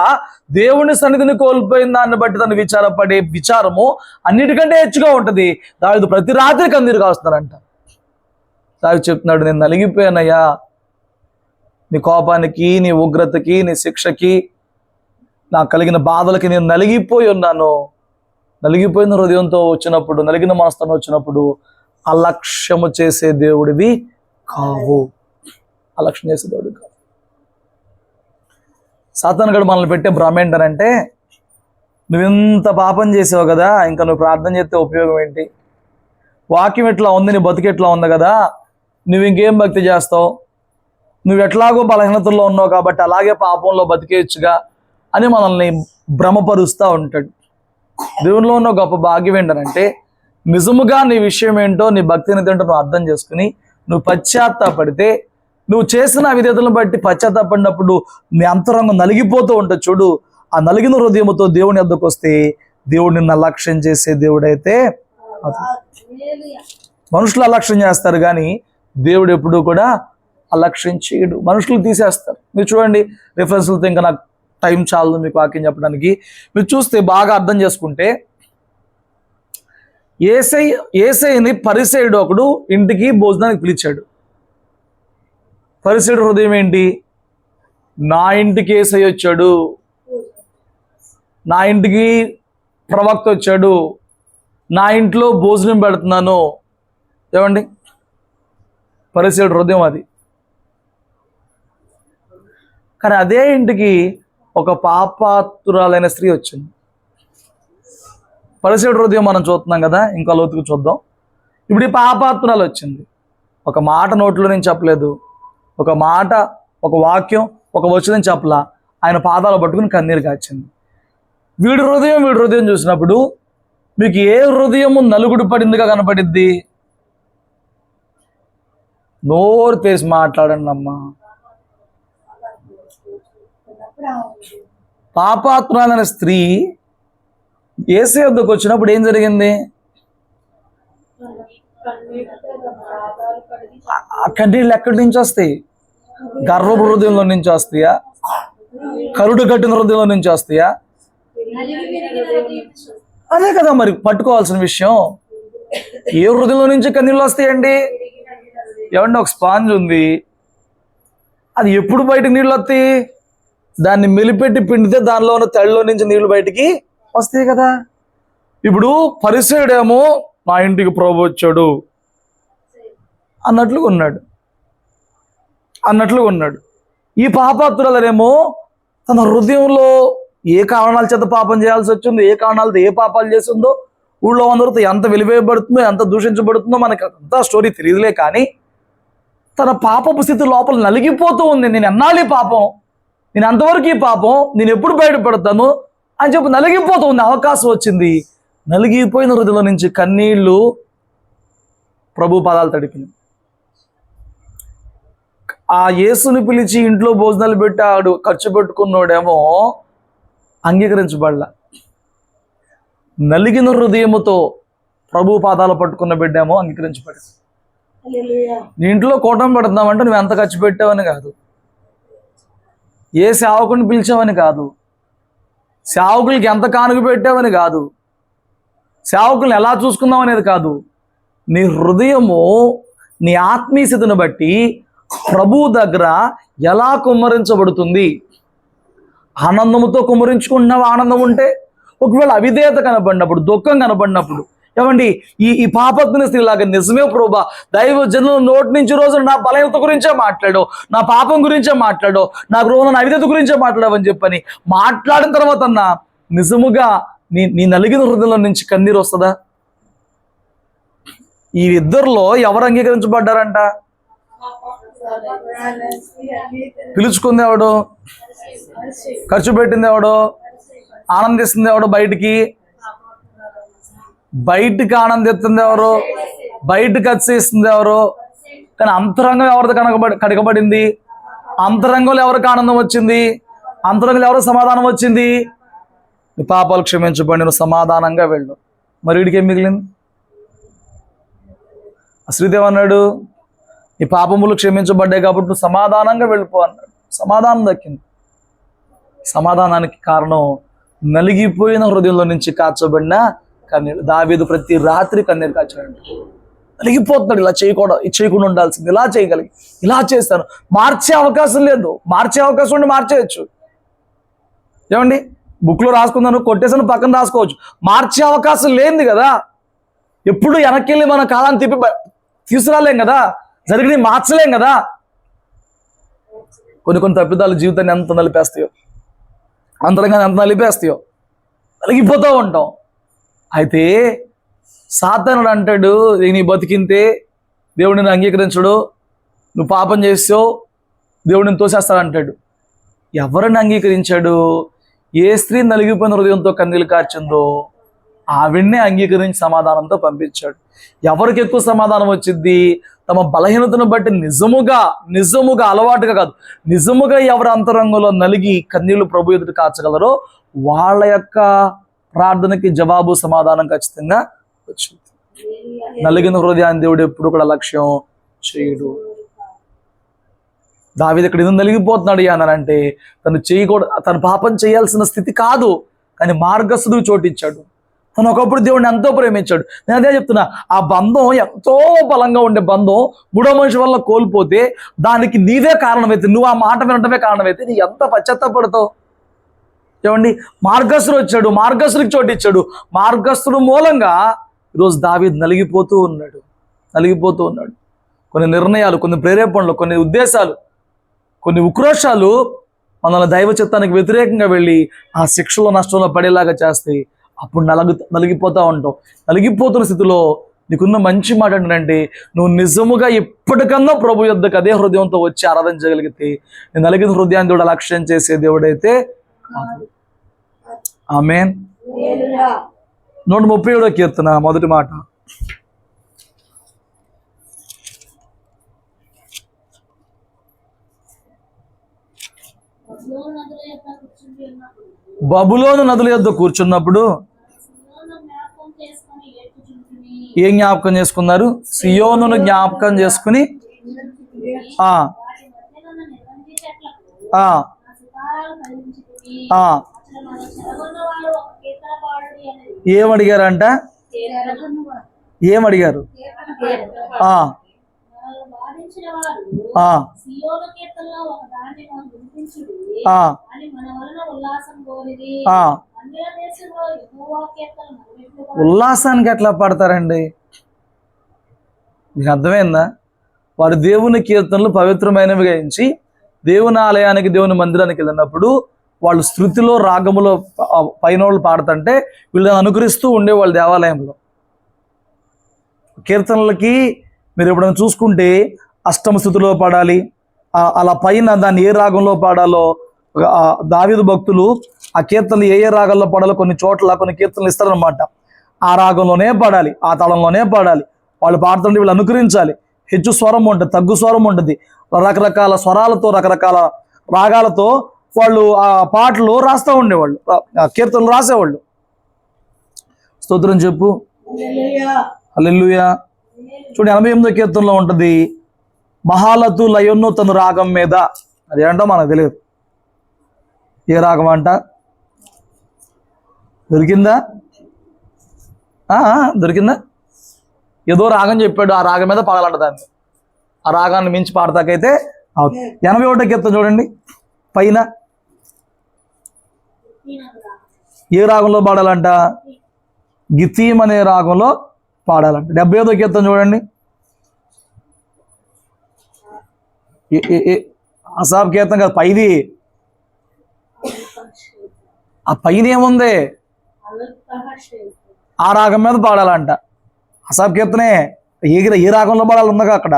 దేవుని సన్నిధిని కోల్పోయిన దాన్ని బట్టి తను విచారపడే విచారము అన్నిటికంటే హెచ్చుగా ఉంటుంది. దావిదు ప్రతి రాత్రి కన్నీరు కాస్తున్నారంట. దావిదు చెప్తున్నాడు, నేను నలిగిపోయానయ్యా, నీ కోపానికి, నీ ఉగ్రతకి, నీ శిక్షకి, నాకు కలిగిన బాధలకి నేను నలిగిపోయి ఉన్నాను. నలిగిపోయిన హృదయంతో వచ్చినప్పుడు, నలిగిన మనసుతో వచ్చినప్పుడు అలక్ష్యము చేసే దేవుడివి కావు. అలక్ష్యం చేసే దేవుడివి కావు. సాతాను గడు మనల్ని పెట్టే భ్రమ ఏంటనంటే, నువ్వింత పాపం చేసావు కదా, ఇంకా నువ్వు ప్రార్థన చేస్తే ఉపయోగం ఏంటి? వాక్యం ఎట్లా ఉంది, నీ బతుకు ఎట్లా ఉంది కదా, నువ్వు ఇంకేం భక్తి చేస్తావు? నువ్వు ఎట్లాగో బలహీనతల్లో ఉన్నావు కాబట్టి అలాగే పాపంలో బతికేయచ్చుగా అని మనల్ని భ్రమపరుస్తూ ఉంటాడు. దేవునిలో ఉన్న గొప్ప భాగ్యం ఏంటనంటే, నిజముగా నీ విషయం ఏంటో, నీ భక్తిని ఏంటో నువ్వు అర్థం చేసుకుని నువ్వు పశ్చాత్తాపడితే, నువ్వు చేసిన విధేతలను బట్టి పశ్చాత్తాపడినప్పుడు నీ అంతరంగం నలిగిపోతూ ఉంటుంది చూడు. ఆ నలిగిన హృదయంతో దేవుని వద్దకు వస్తే దేవుడు నిన్ను అలక్ష్యం చేసే దేవుడైతే. మనుషులు అలక్ష్యం చేస్తారు కానీ దేవుడు ఎప్పుడూ కూడా అలక్ష్యం చేయడు. మనుషులు తీసేస్తారు. మీరు చూడండి, రిఫరెన్స్లతో ఇంకా నాకు టైం చాలు మీకు వాక్యం చెప్పడానికి. మీరు చూస్తే బాగా అర్థం చేసుకుంటే, ఏసైని పరిసయ్యుడు ఒకడు ఇంటికి భోజనానికి పిలిచాడు. పరిసయ్యుడు హృదయం ఏంటి? నా ఇంటికి ఏసై వచ్చాడు, నా ఇంటికి ప్రవక్త వచ్చాడు, నా ఇంట్లో భోజనం పెడుతున్నాను. ఏమండి, పరిసయ్యుడు హృదయం అది. కానీ అదే ఇంటికి ఒక పాపాత్తురాలైన స్త్రీ వచ్చింది. పరిసయ్యుడి హృదయం మనం చూస్తున్నాం కదా, ఇంకా లోతుకు చూద్దాం. ఇప్పుడు ఈ పాపాత్తురాలు వచ్చింది. ఒక మాట నోట్లో నుంచి చెప్పలేదు, ఒక మాట, ఒక వాక్యం, ఒక వచనం చెప్పలా, ఆయన పాదాలు పట్టుకుని కన్నీరు కాచింది. వీడి హృదయం చూసినప్పుడు మీకు ఏ హృదయము నలుగుడు పడిందిగా కనపడిద్ది? నోరు తెరిచి మాట్లాడండి అమ్మా. పాపాత్మురాలైన స్త్రీ యేసయ్య వద్దకు వచ్చినప్పుడు ఏం జరిగింది? ఆ కన్నీళ్ళు ఎక్కడి నుంచి వస్తాయి? గర్వపు హృదయంలో నుంచి వస్తాయా? కరుడు కట్టిన హృదయంలో నుంచి వస్తాయా? అదే కదా మరి పట్టుకోవాల్సిన విషయం. ఏ హృదయంలో నుంచి కన్నీళ్ళు వస్తాయండి? ఏమంటే ఒక స్పాంజ్ ఉంది, అది ఎప్పుడు బయటకు నీళ్ళు వస్తాయి? దాన్ని మెలిపెట్టి పిండితే దానిలో ఉన్న తడిలో నుంచి నీళ్లు బయటికి వస్తాయి కదా. ఇప్పుడు పరిసయ్యుడేమో నా ఇంటికి ప్రభు వచ్చాడు అన్నట్లుగా ఉన్నాడు. ఈ పాపాత్తురాలనేమో తన హృదయంలో ఏ కారణాల చేత పాపం చేయాల్సి వచ్చిందో, ఏ కారణాలతో ఏ పాపాలు చేసిందో, ఊళ్ళో అందరితో ఎంత వెలివేయబడుతుందో, ఎంత దూషించబడుతుందో మనకి అంతా స్టోరీ తెలియదులే. కానీ తన పాపపు స్థితి లోపల నలిగిపోతూ ఉంది. నేను ఎన్నాళ్ళు పాపం, నేను అంతవరకు ఈ పాపం, నేను ఎప్పుడు బయటపడతాను అని చెప్పి నలిగిపోతూ ఉంది. అవకాశం వచ్చింది. నలిగిపోయిన హృదయంలో నుంచి కన్నీళ్లు ప్రభు పాదాలు తడిపినాయి. ఆ యేసుని పిలిచి ఇంట్లో భోజనాలు పెట్టాడు, ఖర్చు పెట్టుకున్నాడేమో అంగీకరించబడలా. నలిగిన హృదయముతో ప్రభు పాదాలు పట్టుకున్న బిడ్డేమో అంగీకరించబడింది. హల్లెలూయా. నీ ఇంట్లో కూటమి పెడుతున్నామంటే నువ్వు ఎంత ఖర్చు పెట్టావని కాదు, ఏ సేవకుని పిలిచావని కాదు, సేవకులకి ఎంత కానుక పెట్టావని కాదు, సేవకుల్ని ఎలా చూసుకున్నావు అనేది కాదు. నీ హృదయము నీ ఆత్మీయతను బట్టి ప్రభువు దగ్గర ఎలా కుమ్మరించబడుతుంది. ఆనందముతో కుమ్మరించుకుంటున్నావు. ఆనందం ఉంటే ఒకవేళ అవిధేయత కనబడినప్పుడు, దుఃఖం కనబడినప్పుడు, ఏమండి ఈ పాపత్తుని స్త్రీలాగా నిజమే ప్రభా, దైవ జనుల నోటి నుంచి రోజు నా బలహీనత గురించే మాట్లాడో, నా పాపం గురించే మాట్లాడో, నా గృహంలో అవిధేయత గురించే మాట్లాడవని చెప్పని మాట్లాడిన తర్వాత అన్న నిజముగా నీ నలిగిన హృదయంలో నుంచి కన్నీరు వస్తుందా? ఈ ఇద్దరిలో ఎవరు అంగీకరించబడ్డారంట? పిలుచుకుంది ఎవడు? ఖర్చు పెట్టింది ఎవడు? ఆనందిస్తుంది ఎవడు? బయటికి ఆనందిస్తుంది ఎవరు? బయటకు అతిశయిస్తుంది ఎవరు? కానీ అంతరంగం ఎవరిది కడగబడింది? అంతరంగంలో ఎవరికి ఆనందం వచ్చింది? అంతరంగంలో ఎవరికి సమాధానం వచ్చింది? నీ పాపాలు క్షమించబడి నువ్వు సమాధానంగా వెళ్ళు. మరి వీడికేం మిగిలింది? శ్రీదేవ్ అన్నాడు, నీ పాపములు క్షమించబడ్డాయి కాబట్టి నువ్వు సమాధానంగా వెళ్ళిపో అన్నాడు. సమాధానం దక్కింది. సమాధానానికి కారణం నలిగిపోయిన హృదయంలో నుంచి కాచబడిన కన్నీరు. దావీదు ప్రతి రాత్రి కన్నీరు కాచాడు. నలిగిపోతున్నాడు. ఇలా చేయకుండా ఉండాల్సింది, ఇలా చేయగలిగి ఇలా చేస్తాను. మార్చే అవకాశం లేదు. మార్చే అవకాశం ఉండి మార్చేయచ్చు. ఏమండి, బుక్లో రాసుకుందాను, కొట్టేసాను, పక్కన రాసుకోవచ్చు. మార్చే అవకాశం లేనిది కదా. ఎప్పుడు వెనక్కి వెళ్ళి మన కాలాన్ని తీసుకురాలేం కదా, జరిగిన మార్చలేం కదా. కొన్ని తప్పిదాలు జీవితాన్ని ఎంత నలిపేస్తాయో, అంతరంగాన్ని ఎంత నలిపేస్తాయో, నలిగిపోతూ ఉంటాం. అయితే సాతానుడు అంటాడు, నీ బతికింతే దేవుడిని అంగీకరించడు, నువ్వు పాపం చేసావు, దేవుడిని తోసేస్తాడంటాడు. ఎవరిని అంగీకరించాడు? ఏ స్త్రీ నలిగిపోయిన హృదయంతో కన్నీళ్ళు కార్చిందో ఆవిడ్నే అంగీకరించి సమాధానంతో పంపించాడు. ఎవరికి ఎక్కువ సమాధానం వచ్చింది? తమ బలహీనతను బట్టి నిజముగా అలవాటుగా కాదు, నిజముగా ఎవరి అంతరంగంలో నలిగి కన్నీళ్లు ప్రభు ఎదుట కాచగలరో వాళ్ళ యొక్క ప్రార్థనకి జవాబు, సమాధానం ఖచ్చితంగా వచ్చింది. నలిగిన హృదయాన్ని దేవుడు ఎప్పుడు కూడా లక్ష్యం చేయడు. దావీదు ఇక్కడ ఎందుకు నలిగిపోతున్నాడు అనంటే తను పాపం చేయాల్సిన స్థితి కాదు, కానీ మార్గస్థుడికి చోటిచ్చాడు. తను ఒకప్పుడు దేవుడిని ఎంతో ప్రేమించాడు. నేను అదే చెప్తున్నా, ఆ బంధం ఎంతో బలంగా ఉండే బంధం మూడో మనిషి వల్ల కోల్పోతే దానికి నీవే కారణమైతే, నువ్వు ఆ మాట వినటమే కారణమైతే నీ ఎంత పశ్చాత్తాపడతావు. ఏమండి, మార్గస్థుడు వచ్చాడు, మార్గస్థుడికి చోటిచ్చాడు. మార్గస్థుడు మూలంగా ఈరోజు దావీదు నలిగిపోతూ ఉన్నాడు. కొన్ని నిర్ణయాలు, కొన్ని ప్రేరేపణలు, కొన్ని ఉద్దేశాలు, కొన్ని ఉక్రోషాలు మనల్ని దైవ చిత్తానికి వ్యతిరేకంగా వెళ్ళి ఆ శిక్షలో, నష్టంలో పడేలాగా చేస్తాయి. అప్పుడు నలిగిపోతూ ఉంటావు. నలిగిపోతున్న స్థితిలో నీకున్న మంచి మాట ఏంటంటే, నువ్వు నిజముగా ఎప్పటికన్నా ప్రభు యొద్దకు అదే హృదయంతో వచ్చి ఆరాధించగలిగితే నేను నలిగిన హృదయాన్ని దేవుడు లక్ష్యం చేసే దేవుడైతే కాదు. ఆమేన్. 137వ కీర్తన మొదటి మాట. బబులోను నదుల యొద్ద కూర్చున్నప్పుడు ఏం జ్ఞాపకం చేసుకున్నారు? సియోనును జ్ఞాపకం చేసుకుని ఏమడిగారంట? ఏమడిగారు? ఉల్లాసానికి ఎట్లా పడతారండి? మీకు అర్థమైందా? వారు దేవుని కీర్తనలు పవిత్రమైనవి గాయించి దేవుని ఆలయానికి, దేవుని మందిరానికి వెళ్ళినప్పుడు వాళ్ళు శృతిలో, రాగములో పైనోళ్ళు పాడుతుంటే వీళ్ళని అనుకరిస్తూ ఉండేవాళ్ళు దేవాలయంలో. కీర్తనలకి మీరు ఎప్పుడైనా చూసుకుంటే అష్టమ స్థుతిలో పాడాలి, అలా పైన దాన్ని ఏ రాగంలో పాడాలో దావీదు భక్తులు ఆ కీర్తనలు ఏ రాగంలో పాడాలో కొన్ని చోట్ల కొన్ని కీర్తనలు ఇస్తారనమాట. ఆ రాగంలోనే పాడాలి, ఆ తాళంలోనే పాడాలి. వాళ్ళు పాడుతుంటే వీళ్ళు అనుకరించాలి. హెచ్చు స్వరం ఉంటుంది, తగ్గు స్వరం ఉంటుంది, రకరకాల స్వరాలతో, రకరకాల రాగాలతో వాళ్ళు ఆ పాటలు రాస్తూ ఉండేవాళ్ళు, కీర్తనలు రాసేవాళ్ళు. స్తోత్రం చెప్పు. హల్లెలూయా. చూడండి 88వ కీర్తనలో ఉంటుంది, మహాలతు లయోను తను రాగం మీద. అది ఏంటో మనకు తెలియదు. ఏ రాగం అంట? దొరికిందా? దొరికిందా? ఏదో రాగం చెప్పాడు, ఆ రాగం మీద పాడాలంట దాన్ని. ఆ రాగాన్ని మించి పాడతాకైతే 81వ కీర్తన చూడండి పైన. ఏ రాగంలో పాడాలంట? గితీం అనే రాగంలో పాడాలంట. 75వ కీర్తన చూడండి. అసాబ్ కీర్తన కాదు, పైది. ఆ పైన ఏముంది? ఆ రాగం మీద పాడాలంట. అసాబ్ కీర్తనే ఏ రాగంలో పాడాలి ఉందిగా అక్కడ.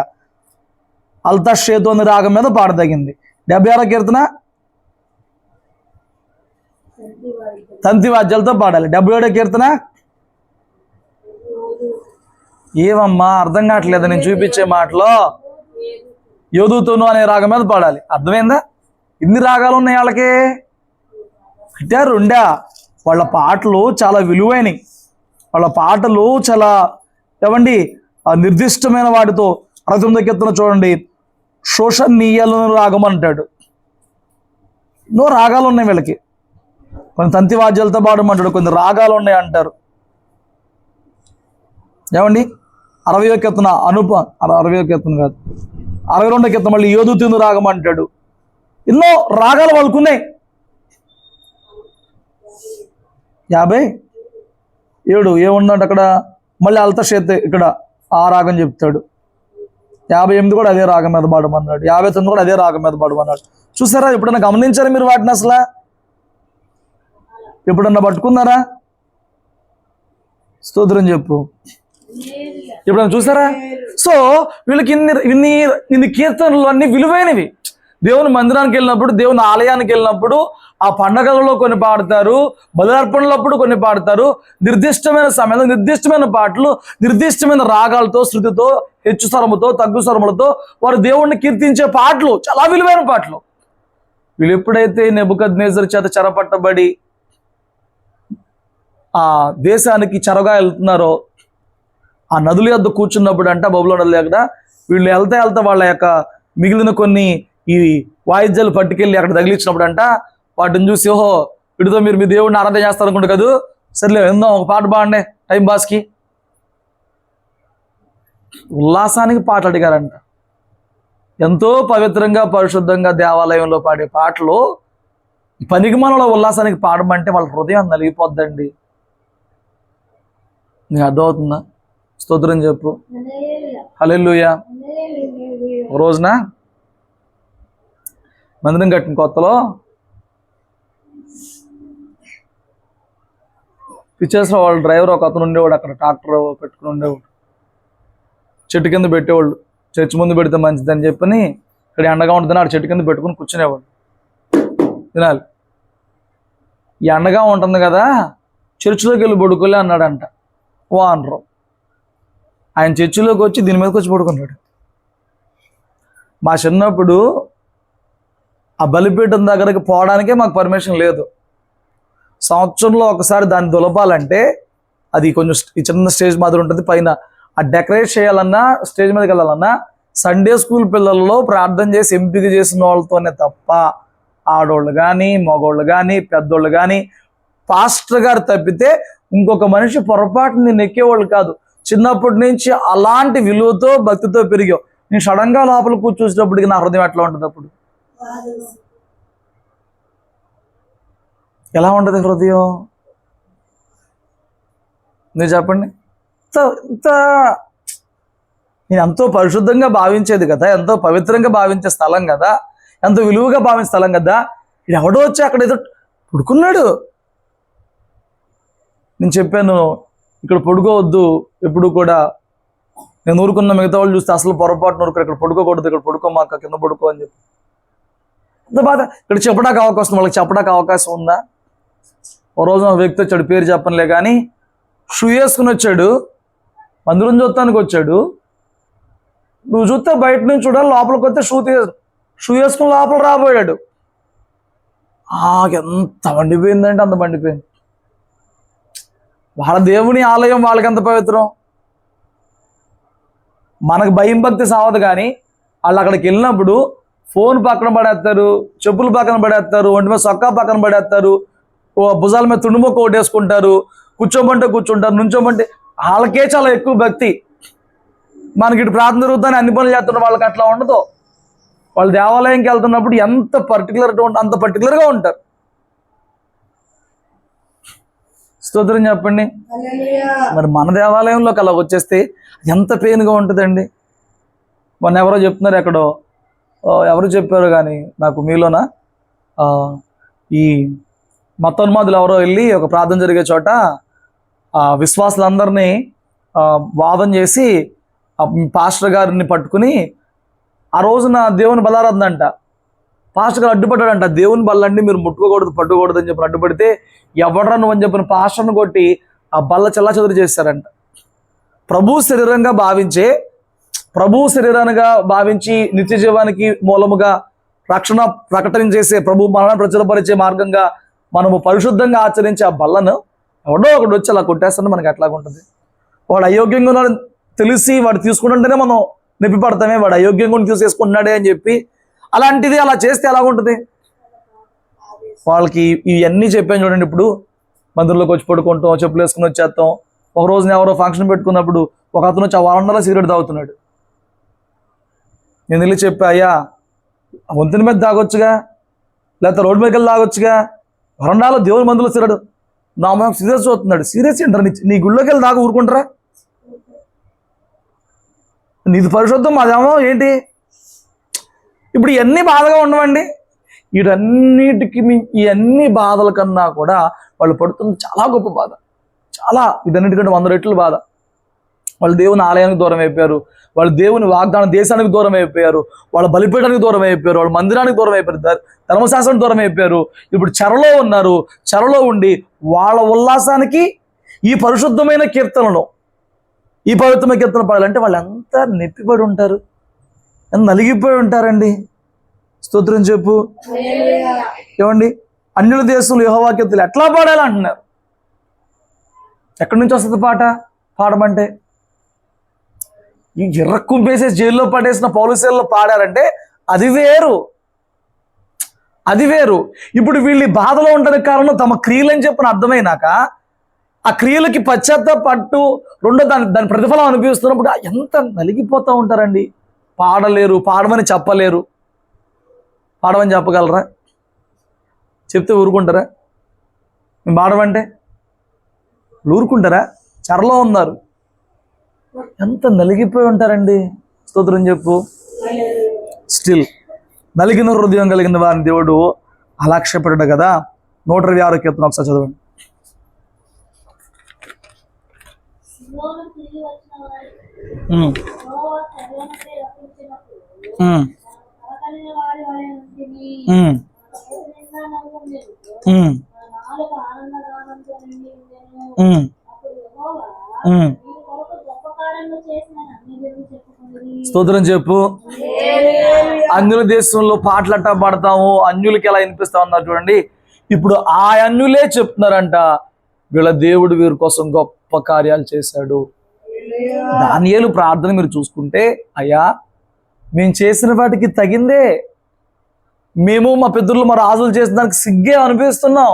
అల్తషేతు అనే రాగం మీద పాడదగింది. 76వ కీర్తన తంతి వాద్యాలతో పాడాలి. 77వ కీర్తన ఏమమ్మా అర్థం కావట్లేదు నేను చూపించే మాటలో. యోధుతోను అనే రాగం మీద పాడాలి. అర్థమైందా? ఇన్ని రాగాలు ఉన్నాయి వాళ్ళకి. అంటే రెండా? వాళ్ళ పాటలు చాలా విలువైనవి. వాళ్ళ పాటలు చాలా ఏమండి నిర్దిష్టమైన వాటితో. 69వ కీర్తన చూడండి, శోషనీయాలను రాగం అంటాడు. ఎన్నో రాగాలు ఉన్నాయి వీళ్ళకి. కొన్ని తంతి వాద్యాలతో పాడమంటాడు, కొన్ని రాగాలు ఉన్నాయి అంటారు. ఏమండి 60వ కీర్తన 60వ కీర్తన కాదు, 62వ కీర్తన మళ్ళీ యోధుతోను రాగం అంటాడు. ఎన్నో రాగాలు వాళ్ళకున్నాయి. 57 ఏముందంటే అక్కడ మళ్ళీ అల్తషేత్ ఇక్కడ ఆ రాగం చెప్తాడు. 58 కూడా అదే రాగం మీద పాడమన్నాడు. 59 కూడా అదే రాగం మీద పాడమన్నాడు. చూసారా? ఎప్పుడన్నా గమనించారా మీరు వాటిని? అసలు ఎప్పుడన్నా పట్టుకున్నారా? స్తోత్రం చెప్పు. ఎప్పుడన్నా చూసారా? సో వీళ్ళకి ఇన్ని కీర్తనలు అన్ని విలువైనవి. దేవుని మందిరానికి వెళ్ళినప్పుడు, దేవుని ఆలయానికి వెళ్ళినప్పుడు, ఆ పండగలలో కొన్ని పాడతారు, బలార్పణలప్పుడు కొన్ని పాడతారు. నిర్దిష్టమైన సమయంలో నిర్దిష్టమైన పాటలు, నిర్దిష్టమైన రాగాలతో, శృతితో, హెచ్చు స్వరముతో, తగ్గు స్వరములతో వారు దేవుణ్ణి కీర్తించే పాటలు చాలా విలువైన పాటలు. వీళ్ళు ఎప్పుడైతే నెబుకద్నెజరు చేత చెరపట్టబడి ఆ దేశానికి చెరగా వెళ్తున్నారో, ఆ నదుల యొద్ద కూర్చున్నప్పుడు అంట బబులోను నదుల దగ్గర వీళ్ళు వెళ్తా వాళ్ళ యొక్క మిగిలిన కొన్ని ఈ వాయిద్యాలు పట్టుకెళ్ళి అక్కడ తగిలించినప్పుడు అంట వాటిని చూసి, ఓహో వీటితో మీరు మీ దేవుడిని ఆరాధన చేస్తారనుకుంటు కదా, సర్లే ఎందో ఒక పాట పాడండి టైం పాస్కి. ఉల్లాసానికి పాటలు అడిగారంట. ఎంతో పవిత్రంగా పరిశుద్ధంగా దేవాలయంలో పాడే పాటలు పనికిమాలలో ఉల్లాసానికి పాడమంటే వాళ్ళ హృదయం నలిగిపోద్దండి. నీకు అర్థమవుతుందా? స్తోత్రం చెప్పు. హల్లెలూయా. ఒక రోజున మందిరం కట్టిన కొత్తలో పిచ్చేసిన వాళ్ళ డ్రైవర్ ఒక అతను ఉండేవాడు. అక్కడ ట్రాక్టర్ పెట్టుకుని ఉండేవాడు. చెట్టు కింద పెట్టేవాళ్ళు. చర్చి ముందు పెడితే మంచిదని చెప్పని ఇక్కడ ఎండగా ఉంటుందని ఆ చెట్టు కింద పెట్టుకుని కూర్చునేవాడు. తినాలి. ఈ ఎండగా ఉంటుంది కదా, చర్చిలోకి వెళ్ళి పడుకోలే అన్నాడంట ఓ అనరు. ఆయన చర్చిలోకి వచ్చి దీని మీదకి వచ్చి పడుకున్నాడు. మా చిన్నప్పుడు ఆ బలిపీఠం దగ్గరికి పోవడానికే మాకు పర్మిషన్ లేదు. సంవత్సరంలో ఒకసారి దాన్ని దులపాలంటే అది కొంచెం ఈ చిన్న స్టేజ్ మాదిరి ఉంటుంది. పైన ఆ డెకరేట్ చేయాలన్నా, స్టేజ్ మీదకి వెళ్ళాలన్నా సండే స్కూల్ పిల్లల్లో ప్రార్థన చేసి ఎంపిక చేసిన వాళ్ళతోనే తప్ప ఆడోళ్ళు కానీ, మగోళ్ళు కానీ, పెద్దోళ్ళు కానీ, పాస్టర్ గారు తప్పితే ఇంకొక మనిషి పొరపాటుని నెక్కేవాళ్ళు కాదు. చిన్నప్పటి నుంచి అలాంటి విలువతో భక్తితో పెరిగావు. నేను సడన్గా లోపల కూర్చొచ్చినప్పటికి నా హృదయం ఎట్లా ఉంటుంది? అప్పుడు ఎలా ఉంటుంది హృదయం? మీరు చెప్పండి. ఇంత నేను ఎంతో పరిశుద్ధంగా భావించేది కదా, ఎంతో పవిత్రంగా భావించే స్థలం కదా, ఎంతో విలువగా భావించే స్థలం కదా, ఇది ఎవడో వచ్చి అక్కడ ఏదో పడుకున్నాడు. నేను చెప్పాను ఇక్కడ పడుకోవద్దు ఎప్పుడు కూడా. నేను ఊరుకున్న మిగతా వాళ్ళు చూస్తే అసలు పొరపాటు ఊరుకు ఇక్కడ పడుకోకూడదు, ఇక్కడ పడుకోమాక, కింద పడుకో అని చెప్పి. అంత బాధ. ఇక్కడ చెప్పడానికి అవకాశం, వాళ్ళకి చెప్పడానికి అవకాశం ఉందా? ఓ రోజు ఒక వ్యక్తి వచ్చాడు, పేరు చెప్పనులే కానీ, షూ వేసుకుని వచ్చాడు, మందిరం చూస్తానికి వచ్చాడు. నువ్వు చూస్తే బయట నుంచి చూడాలి, లోపలికి వస్తే షూ వేసుకుని లోపల రాబోయాడు. ఎంత మండిపోయిందంటే అంత మండిపోయింది. వాళ్ళ దేవుని ఆలయం వాళ్ళకి ఎంత పవిత్రం. మనకు భయం భక్తి సావదు, కానీ వాళ్ళు అక్కడికి వెళ్ళినప్పుడు ఫోన్ పక్కన పడేస్తారు, చెప్పులు పక్కన పడేస్తారు, ఒంటి మీద సొక్కా పక్కన పడేస్తారు, భుజాల మీద తుండుమొక్క కొట్టేసుకుంటారు, కూర్చోమంటే కూర్చుంటారు, నుంచోమంటే. వాళ్ళకే చాలా ఎక్కువ భక్తి. మనకి ఇటు ప్రార్థన జరుగుతానే అన్ని పనులు చేస్తున్న వాళ్ళకి అట్లా ఉండదు. వాళ్ళు దేవాలయంకి వెళ్తున్నప్పుడు ఎంత అంత పర్టికులర్గా ఉంటారు. స్తోత్రం చెప్పండి. మరి మన దేవాలయంలోకి అలా వచ్చేస్తే ఎంత పెయిన్గా ఉంటుందండి. మొన్న ఎవరో చెప్తున్నారు, ఎక్కడో ఎవరు చెప్పారు కానీ నాకు, మీలోన ఈ మతోన్మాదులు ఎవరో వెళ్ళి ఒక ప్రార్థన జరిగే చోట విశ్వాసులందరినీ వాదన చేసి పాస్టర్ గారిని పట్టుకుని, ఆ రోజున దేవుని బలారాధన అంట, పాస్టర్ గారు అడ్డుపడ్డాడంట. దేవుని బల్లండి మీరు ముట్టుకోకూడదు, పట్టుకోకూడదు అని చెప్పి అడ్డుపడితే, ఎవడ్రా నువ్వు అని చెప్పిన పాస్టర్ను కొట్టి ఆ బల్ల చెల్లాచెదురు చేశారంట. ప్రభు శరీరంగా భావించి నిత్య జీవానికి మూలముగా రక్షణ ప్రకటన చేసే, ప్రభు మరణ ప్రచురపరిచే మార్గంగా మనము పరిశుద్ధంగా ఆచరించే ఆ బల్లను ఎవడో ఒకటి వచ్చి అలా కొట్టేస్తుంటే మనకి ఎట్లాగుంటుంది. వాడు అయోగ్యంగా ఉన్నాడు తెలిసి వాడు తీసుకుంటుంటేనే మనం నొప్పి పడతామే, వాడు అయోగ్యంగా తీసేసుకుంటున్నాడే అని చెప్పి. అలాంటిది అలా చేస్తే ఎలాగుంటుంది. వాళ్ళకి ఇవన్నీ చెప్పాను చూడండి. ఇప్పుడు మందిరంలోకి వచ్చి పడుకుంటాం, చెప్పులు వేసుకుని వచ్చేస్తాం. ఒక రోజున ఎవరో ఫంక్షన్ పెట్టుకున్నప్పుడు ఒక అతను వచ్చి ఆ వరండాలో సిగరెట్ తాగుతున్నాడు. నేను వెళ్ళి చెప్పా, అయ్యా వంతుని మీద తాగొచ్చుగా, లేకపోతే రోడ్డు మీదకి వెళ్ళి తాగొచ్చుగా, వరండాలో దేవుని మందులో సిగరెట్ నా మనం సీరియస్ అవుతున్నాడు. సీరియస్ ఏంటారు, నీ గుళ్ళోకి వెళ్ళి దాకా ఊరుకుంటారా? నీది పరిశుద్ధం, మాదేమో ఏంటి. ఇప్పుడు ఇవన్నీ బాధగా ఉండవండి. వీటన్నిటికి ఇవన్నీ బాధల కన్నా కూడా వాళ్ళు పడుతుంది చాలా గొప్ప బాధ, చాలా వీటన్నిటికంటే 100 రెట్లు బాధ. వాళ్ళు దేవుని ఆలయానికి దూరం అయిపోయారు, వాళ్ళు దేవుని వాగ్దాన దేశానికి దూరం అయిపోయారు, వాళ్ళ బలిపీఠానికి దూరం అయిపోయారు, వాళ్ళ మందిరానికి దూరం అయిపోయారు, ధర్మశాస్త్రానికి దూరం అయిపోయారు. ఇప్పుడు చెరలో ఉన్నారు. చెరలో ఉండి వాళ్ళ ఉల్లాసానికి ఈ పరిశుద్ధమైన కీర్తనలు, ఈ పవిత్రమైన కీర్తన పాడాలంటే వాళ్ళు ఎంత నెప్పిపడి ఉంటారు, ఎంత నలిగిపోయి ఉంటారండి. స్తోత్రం చెప్పు. ఏమండి, అన్యుల దేశంలో యెహోవా కీర్తనలు ఎట్లా పాడాలంటున్నారు. ఎక్కడి నుంచి వస్తుంది పాట? పాడమంటే ఈ ఎర్రకుంపేసేసి జైల్లో పడేసిన పౌలుసేల్లో పాడారంటే అది వేరు, అది వేరు. ఇప్పుడు వీళ్ళు బాధలో ఉండడానికి కారణం తమ క్రియలని చెప్పిన అర్థమైనాక ఆ క్రియలకి పశ్చాత్తాపట్టు రెండో దాని ప్రతిఫలం అనిపిస్తున్నప్పుడు ఎంత నలిగిపోతూ ఉంటారండి. పాడలేరు, పాడమని చెప్పలేరు. పాడమని చెప్పగలరా? చెప్తే ఊరుకుంటారా? మేము పాడమంటే ఊరుకుంటారా? చెరలో ఉన్నారు, ఎంత నలిగిపోయి ఉంటారండి. స్తోత్రం చెప్పు. స్టిల్ నలిగిన హృదయం కలిగిన వారిని దేవుడు అలక్ష్యపడ్డాడు కదా. 126 కీర్తన ఒకసారి చదవండి. సియోను తిరిగి వచ్చిన వారు యెహోవా చెరలోనుండి రప్పించినప్పుడు కలకలిన వారి వలె ఉంటిమి. నిందా నవ్వుండెను, నాలుక ఆనందగానంతో నిండి ఉండెను. అప్పుడు యెహోవా మీ కొరకు గొప్ప కార్యములు చేసినని అన్ని జనులు చెప్పుకొనిరి. స్తోత్రం చెప్పు. అన్యుల దేశంలో పాటలు అట్టా పాడతాము, అన్యులకి ఎలా వినిపిస్తా ఉన్నారు చూడండి. ఇప్పుడు ఆ అన్యులే చెప్తున్నారంట, వీళ్ళ దేవుడు వీరి కోసం గొప్ప కార్యాలు చేశాడు. దానియేలు ప్రార్థన మీరు చూసుకుంటే, అయ్యా మేము చేసిన వాటికి తగిందే, మేము మా పితరులు మా రాజులు చేసిన దానికి సిగ్గే అనిపిస్తున్నాం,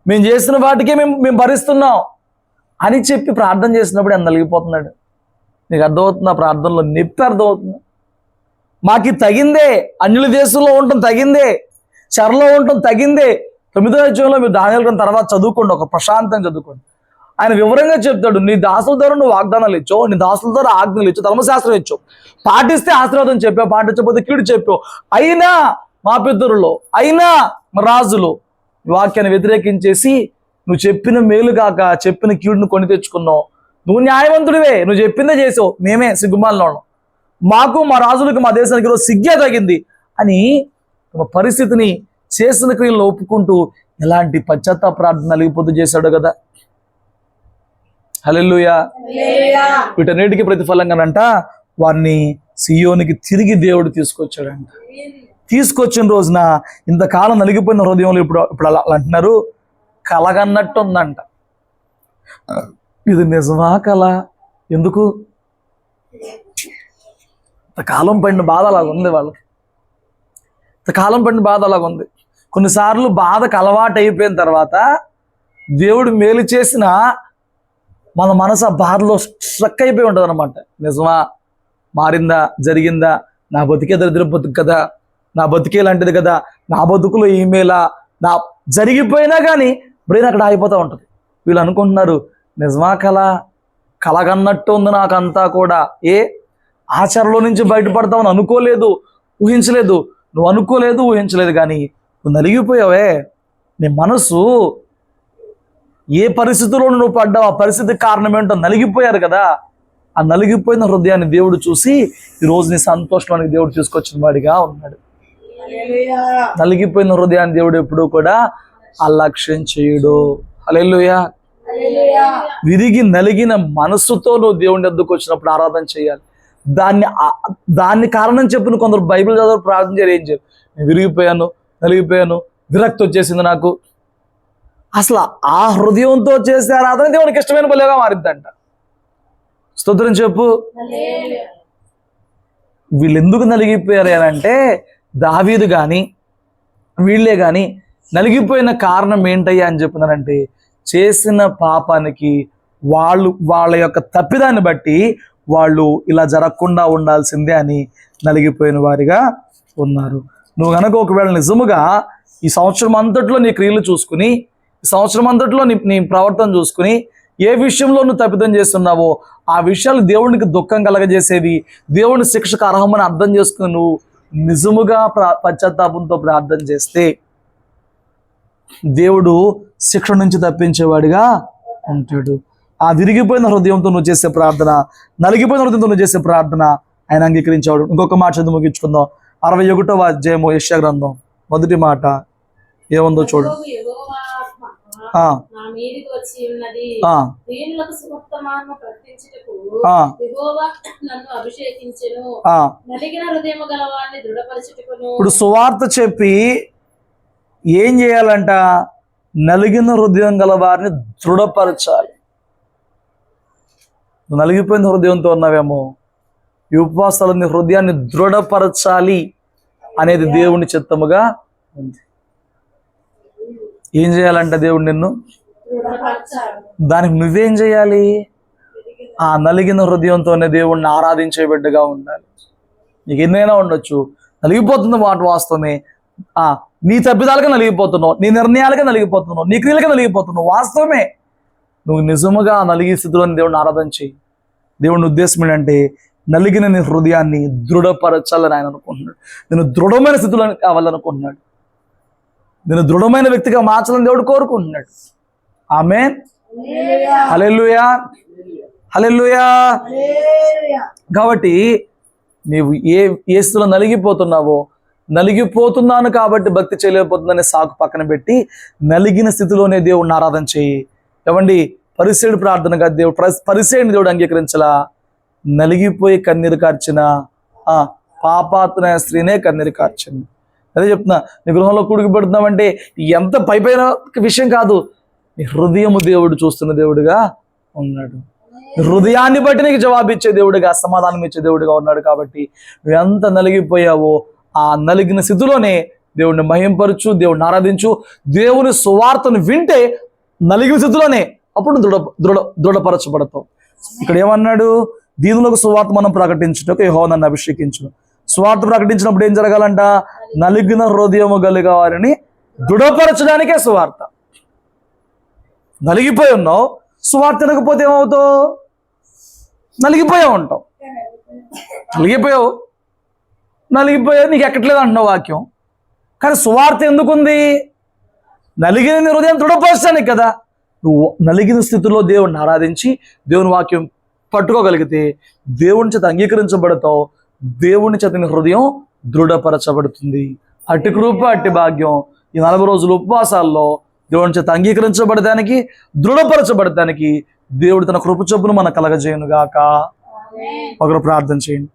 మేము చేసిన వాటికే మేము భరిస్తున్నాం అని చెప్పి ప్రార్థన చేసినప్పుడు ఎంత నలిగిపోతున్నాడు. నీకు అర్థమవుతుంది? ఆ ప్రార్థనలో నొప్పి అర్థమవుతుంది. మాకు తగిందే, అన్యుల దేశంలో ఉండటం తగిందే, చెరలో ఉండటం తగిందే. 9వ అధ్యాయంలో మీరు దానియేలు గ్రంథం తర్వాత చదువుకోండి, ఒక ప్రశాంతంగా చదువుకోండి. ఆయన వివరంగా చెప్తాడు, నీ దాసుల ద్వారా నువ్వు వాగ్దానాలు ఇచ్చావు, నీ దాసుల ద్వారా ఆజ్ఞలు ఇచ్చావు, ధర్మశాస్త్రం ఇచ్చావు, పాటిస్తే ఆశీర్వాదం చెప్పావు, పాటించకపోతే కీడు చెప్పావు. అయినా మా పితరులు, అయినా మా రాజులు వాక్యాన్ని వ్యతిరేకించేసి నువ్వు చెప్పిన మేలు కాక చెప్పిన కీడును కొని తెచ్చుకున్నావు. నువ్వు న్యాయవంతుడివే, నువ్వు చెప్పిందే చేసావు, మేమే సిగ్గుమాలిన మాకు మా రాజులకు మా దేశానికి ఈరోజు సిగ్గే తగ్గింది అని ఒక పరిస్థితిని చేసిన క్రియలను ఒప్పుకుంటూ ఎలాంటి పశ్చాత్తాప ప్రార్థన నలిగిపోతూ చేశాడు కదా. హల్లెలూయా. వీటన్నిటికీ ప్రతిఫలంగానంట వారిని సియోనికి తిరిగి దేవుడు తీసుకొచ్చాడంట. తీసుకొచ్చిన రోజున ఇంతకాలం నలిగిపోయిన హృదయంలో ఇప్పుడు అలా అంటున్నారు, కలగన్నట్టు ఉందంట. ఇది నిజమా కలా? ఎందుకు? కాలం పడిన బాధ అలాగ ఉంది వాళ్ళకి. కాలం పడిన బాధ అలాగ ఉంది. కొన్నిసార్లు బాధకు అలవాటు అయిపోయిన తర్వాత దేవుడు మేలు చేసిన మన మనసు ఆ బాధలో స్ట్రక్ అయిపోయి ఉంటుంది అనమాట. నిజమా? మారిందా? జరిగిందా? నా బతికే దరిద్ర బతుకు కదా, నా బతికే లాంటిది కదా, నా బతుకులో ఈమెయిలా నా జరిగిపోయినా కానీ బ్రెయిన్ అక్కడ ఆగిపోతూ ఉంటుంది. వీళ్ళు అనుకుంటున్నారు నిజమా కలగన్నట్టు ఉంది నాకంతా కూడా. ఆచారంలో నుంచి బయటపడతామని అనుకోలేదు, ఊహించలేదు. నువ్వు అనుకోలేదు, ఊహించలేదు, కానీ నువ్వు నలిగిపోయావే. నీ మనసు ఏ పరిస్థితిలో నువ్వు పడ్డావు, ఆ పరిస్థితికి కారణం ఏంటో నలిగిపోయారు కదా. ఆ నలిగిపోయిన హృదయాన్ని దేవుడు చూసి ఈరోజు నీ సంతోషానికి దేవుడు తీసుకొచ్చిన వాడిగా ఉన్నాడు. నలిగిపోయిన హృదయాన్ని దేవుడు ఎప్పుడూ కూడా అలక్ష్యం చేయడు. హల్లెలూయా. విరిగి నలిగిన మనస్సుతో నువ్వు దేవుని వద్దకు వచ్చినప్పుడు ఆరాధన చేయాలి. దాన్ని కారణం చెప్పిన కొందరు బైబిల్ చదువు ప్రార్థన చేయరు. ఏం చేయరు? నేను విరిగిపోయాను, నలిగిపోయాను, విరక్తి వచ్చేసింది నాకు. అసలు ఆ హృదయంతో చేసే ఆరాధన దేవునికి ఇష్టమైన బలిగా మారిద్దంట. స్తోత్రం చెప్పు. వీళ్ళు ఎందుకు నలిగిపోయారు అంటే దావీదు కానీ వీళ్ళే కానీ నలిగిపోయిన కారణం ఏంటయ్యా అని చెప్పినారంటే చేసిన పాపానికి వాళ్ళ యొక్క తప్పిదాన్ని బట్టి వాళ్ళు ఇలా జరగకుండా ఉండాల్సిందే అని నలిగిపోయిన వారిగా ఉన్నారు. నువ్వు కనుక ఒకవేళ నిజముగా ఈ సంవత్సరం అంతట్లో నీ క్రియలు చూసుకుని, ఈ సంవత్సరం అంతట్లో నీ ప్రవర్తన చూసుకుని ఏ విషయంలో నువ్వు తప్పిదం చేస్తున్నావో ఆ విషయాలు దేవునికి దుఃఖం కలగజేసేవి, దేవుని శిక్షకు అర్హమని అర్థం చేసుకుని నువ్వు నిజముగా పశ్చాత్తాపంతో ప్రార్థన చేస్తే దేవుడు శిక్ష నుంచి తప్పించేవాడిగా ఉంటాడు. ఆ విరిగిపోయిన హృదయంతో నువ్వు చేసే ప్రార్థన, నలిగిపోయిన హృదయంతో నువ్వు చేసే ప్రార్థన ఆయన అంగీకరించేవాడు. ఇంకొక మాట చదువు ముగించుకుందాం. 61వ అధ్యాయము యెషయా గ్రంథం మొదటి మాట ఏముందో చూడు. ఇప్పుడు సువార్త చెప్పి ఏం చేయాలంట? నలిగిన హృదయం గల వారిని దృఢపరచాలి. నలిగిపోయిన హృదయంతో ఉన్నావేమో, ఈ ఉపవాసాలు నీ హృదయాన్ని దృఢపరచాలి అనేది దేవుని చిత్తముగా ఉంది. ఏం చేయాలంట దేవుడు నిన్ను? దానికి నువ్వేం చేయాలి? ఆ నలిగిన హృదయంతోనే దేవుణ్ణి ఆరాధించే బిడ్డగా ఉండాలి. నీకు ఎన్నైనా ఉండొచ్చు, నలిగిపోతుంది మాట వాస్తవమే. నీ తప్పిదాలుగా నలిగిపోతున్నావు, నీ నిర్ణయాలుగా నలిగిపోతున్నావు, నీ క్రియలుగా నలిగిపోతున్నావు, వాస్తవమే. నువ్వు నిజముగా నలిగి స్థితిలోని దేవుడిని ఆరాధన చేయి. దేవుని ఉద్దేశం ఏంటంటే నలిగిన నీ హృదయాన్ని దృఢపరచాలని ఆయన అనుకుంటున్నాడు. నేను దృఢమైన స్థితిలో కావాలనుకుంటున్నాడు. నేను దృఢమైన వ్యక్తిగా మార్చాలని దేవుడు కోరుకుంటున్నాడు. ఆమేన్. హల్లెలూయా, హల్లెలూయా. కాబట్టి నీవు ఏ స్థితిలో నలిగిపోతున్నావో, నలిగిపోతున్నాను కాబట్టి భక్తి చేయలేకపోతుందనే సాకు పక్కన పెట్టి నలిగిన స్థితిలోనే దేవుడిని ఆరాధన చేయి. ఏమండి, పరిసేయుడు ప్రార్థనగా పరిసేయుడిని దేవుడు అంగీకరించలా. నలిగిపోయి కన్నీరు కార్చిన పాపాత్మ స్త్రీనే కన్నీరు కార్చింది. అదే చెప్తున్నా, నీ గృహంలో కూడికి పెడుతున్నావంటే ఎంత పైపైన విషయం కాదు, నీ హృదయము దేవుడు చూస్తున్న దేవుడుగా ఉన్నాడు. హృదయాన్ని బట్టి నీకు జవాబిచ్చే దేవుడుగా, సమాధానం ఇచ్చే దేవుడుగా ఉన్నాడు. కాబట్టి నువ్వు ఎంత నలిగిపోయావో ఆ నలిగిన స్థితిలోనే దేవుడిని మహింపరచు, దేవుడిని ఆరాధించు. దేవుని సువార్తను వింటే నలిగిన స్థితిలోనే అప్పుడు దృఢపరచబడతావు. ఇక్కడ ఏమన్నాడు? దీనులకు సువార్త మనం ప్రకటించుటకు యెహోవా నన్ను అభిషేకించు. సువార్త ప్రకటించినప్పుడు ఏం జరగాలంట? నలిగిన హృదయము కలిగిన వారిని దృఢపరచడానికే సువార్త. నలిగిపోయి ఉన్నావు, సువార్త వినకపోతే ఏమవుతావు? నలిగిపోయావు ఉంటావు. నలిగిపోయావు, నీకు ఎక్కట్లేదు అంటున్నావు వాక్యం. కానీ సువార్త ఎందుకుంది? నలిగిన హృదయం దృఢపరచడానికి కదా. నువ్వు నలిగిన స్థితిలో దేవుడిని ఆరాధించి దేవుని వాక్యం పట్టుకోగలిగితే దేవుని చేత అంగీకరించబడతావు. దేవుని చేత నీ హృదయం దృఢపరచబడుతుంది. అట్టి కృప, అట్టి భాగ్యం ఈ 40 రోజుల ఉపవాసాల్లో దేవుని చేత అంగీకరించబడటానికి, దృఢపరచబడటానికి దేవుడు తన కృప చొప్పున మన కలగజేయును గాక. ఒకరు ప్రార్థన చేయండి.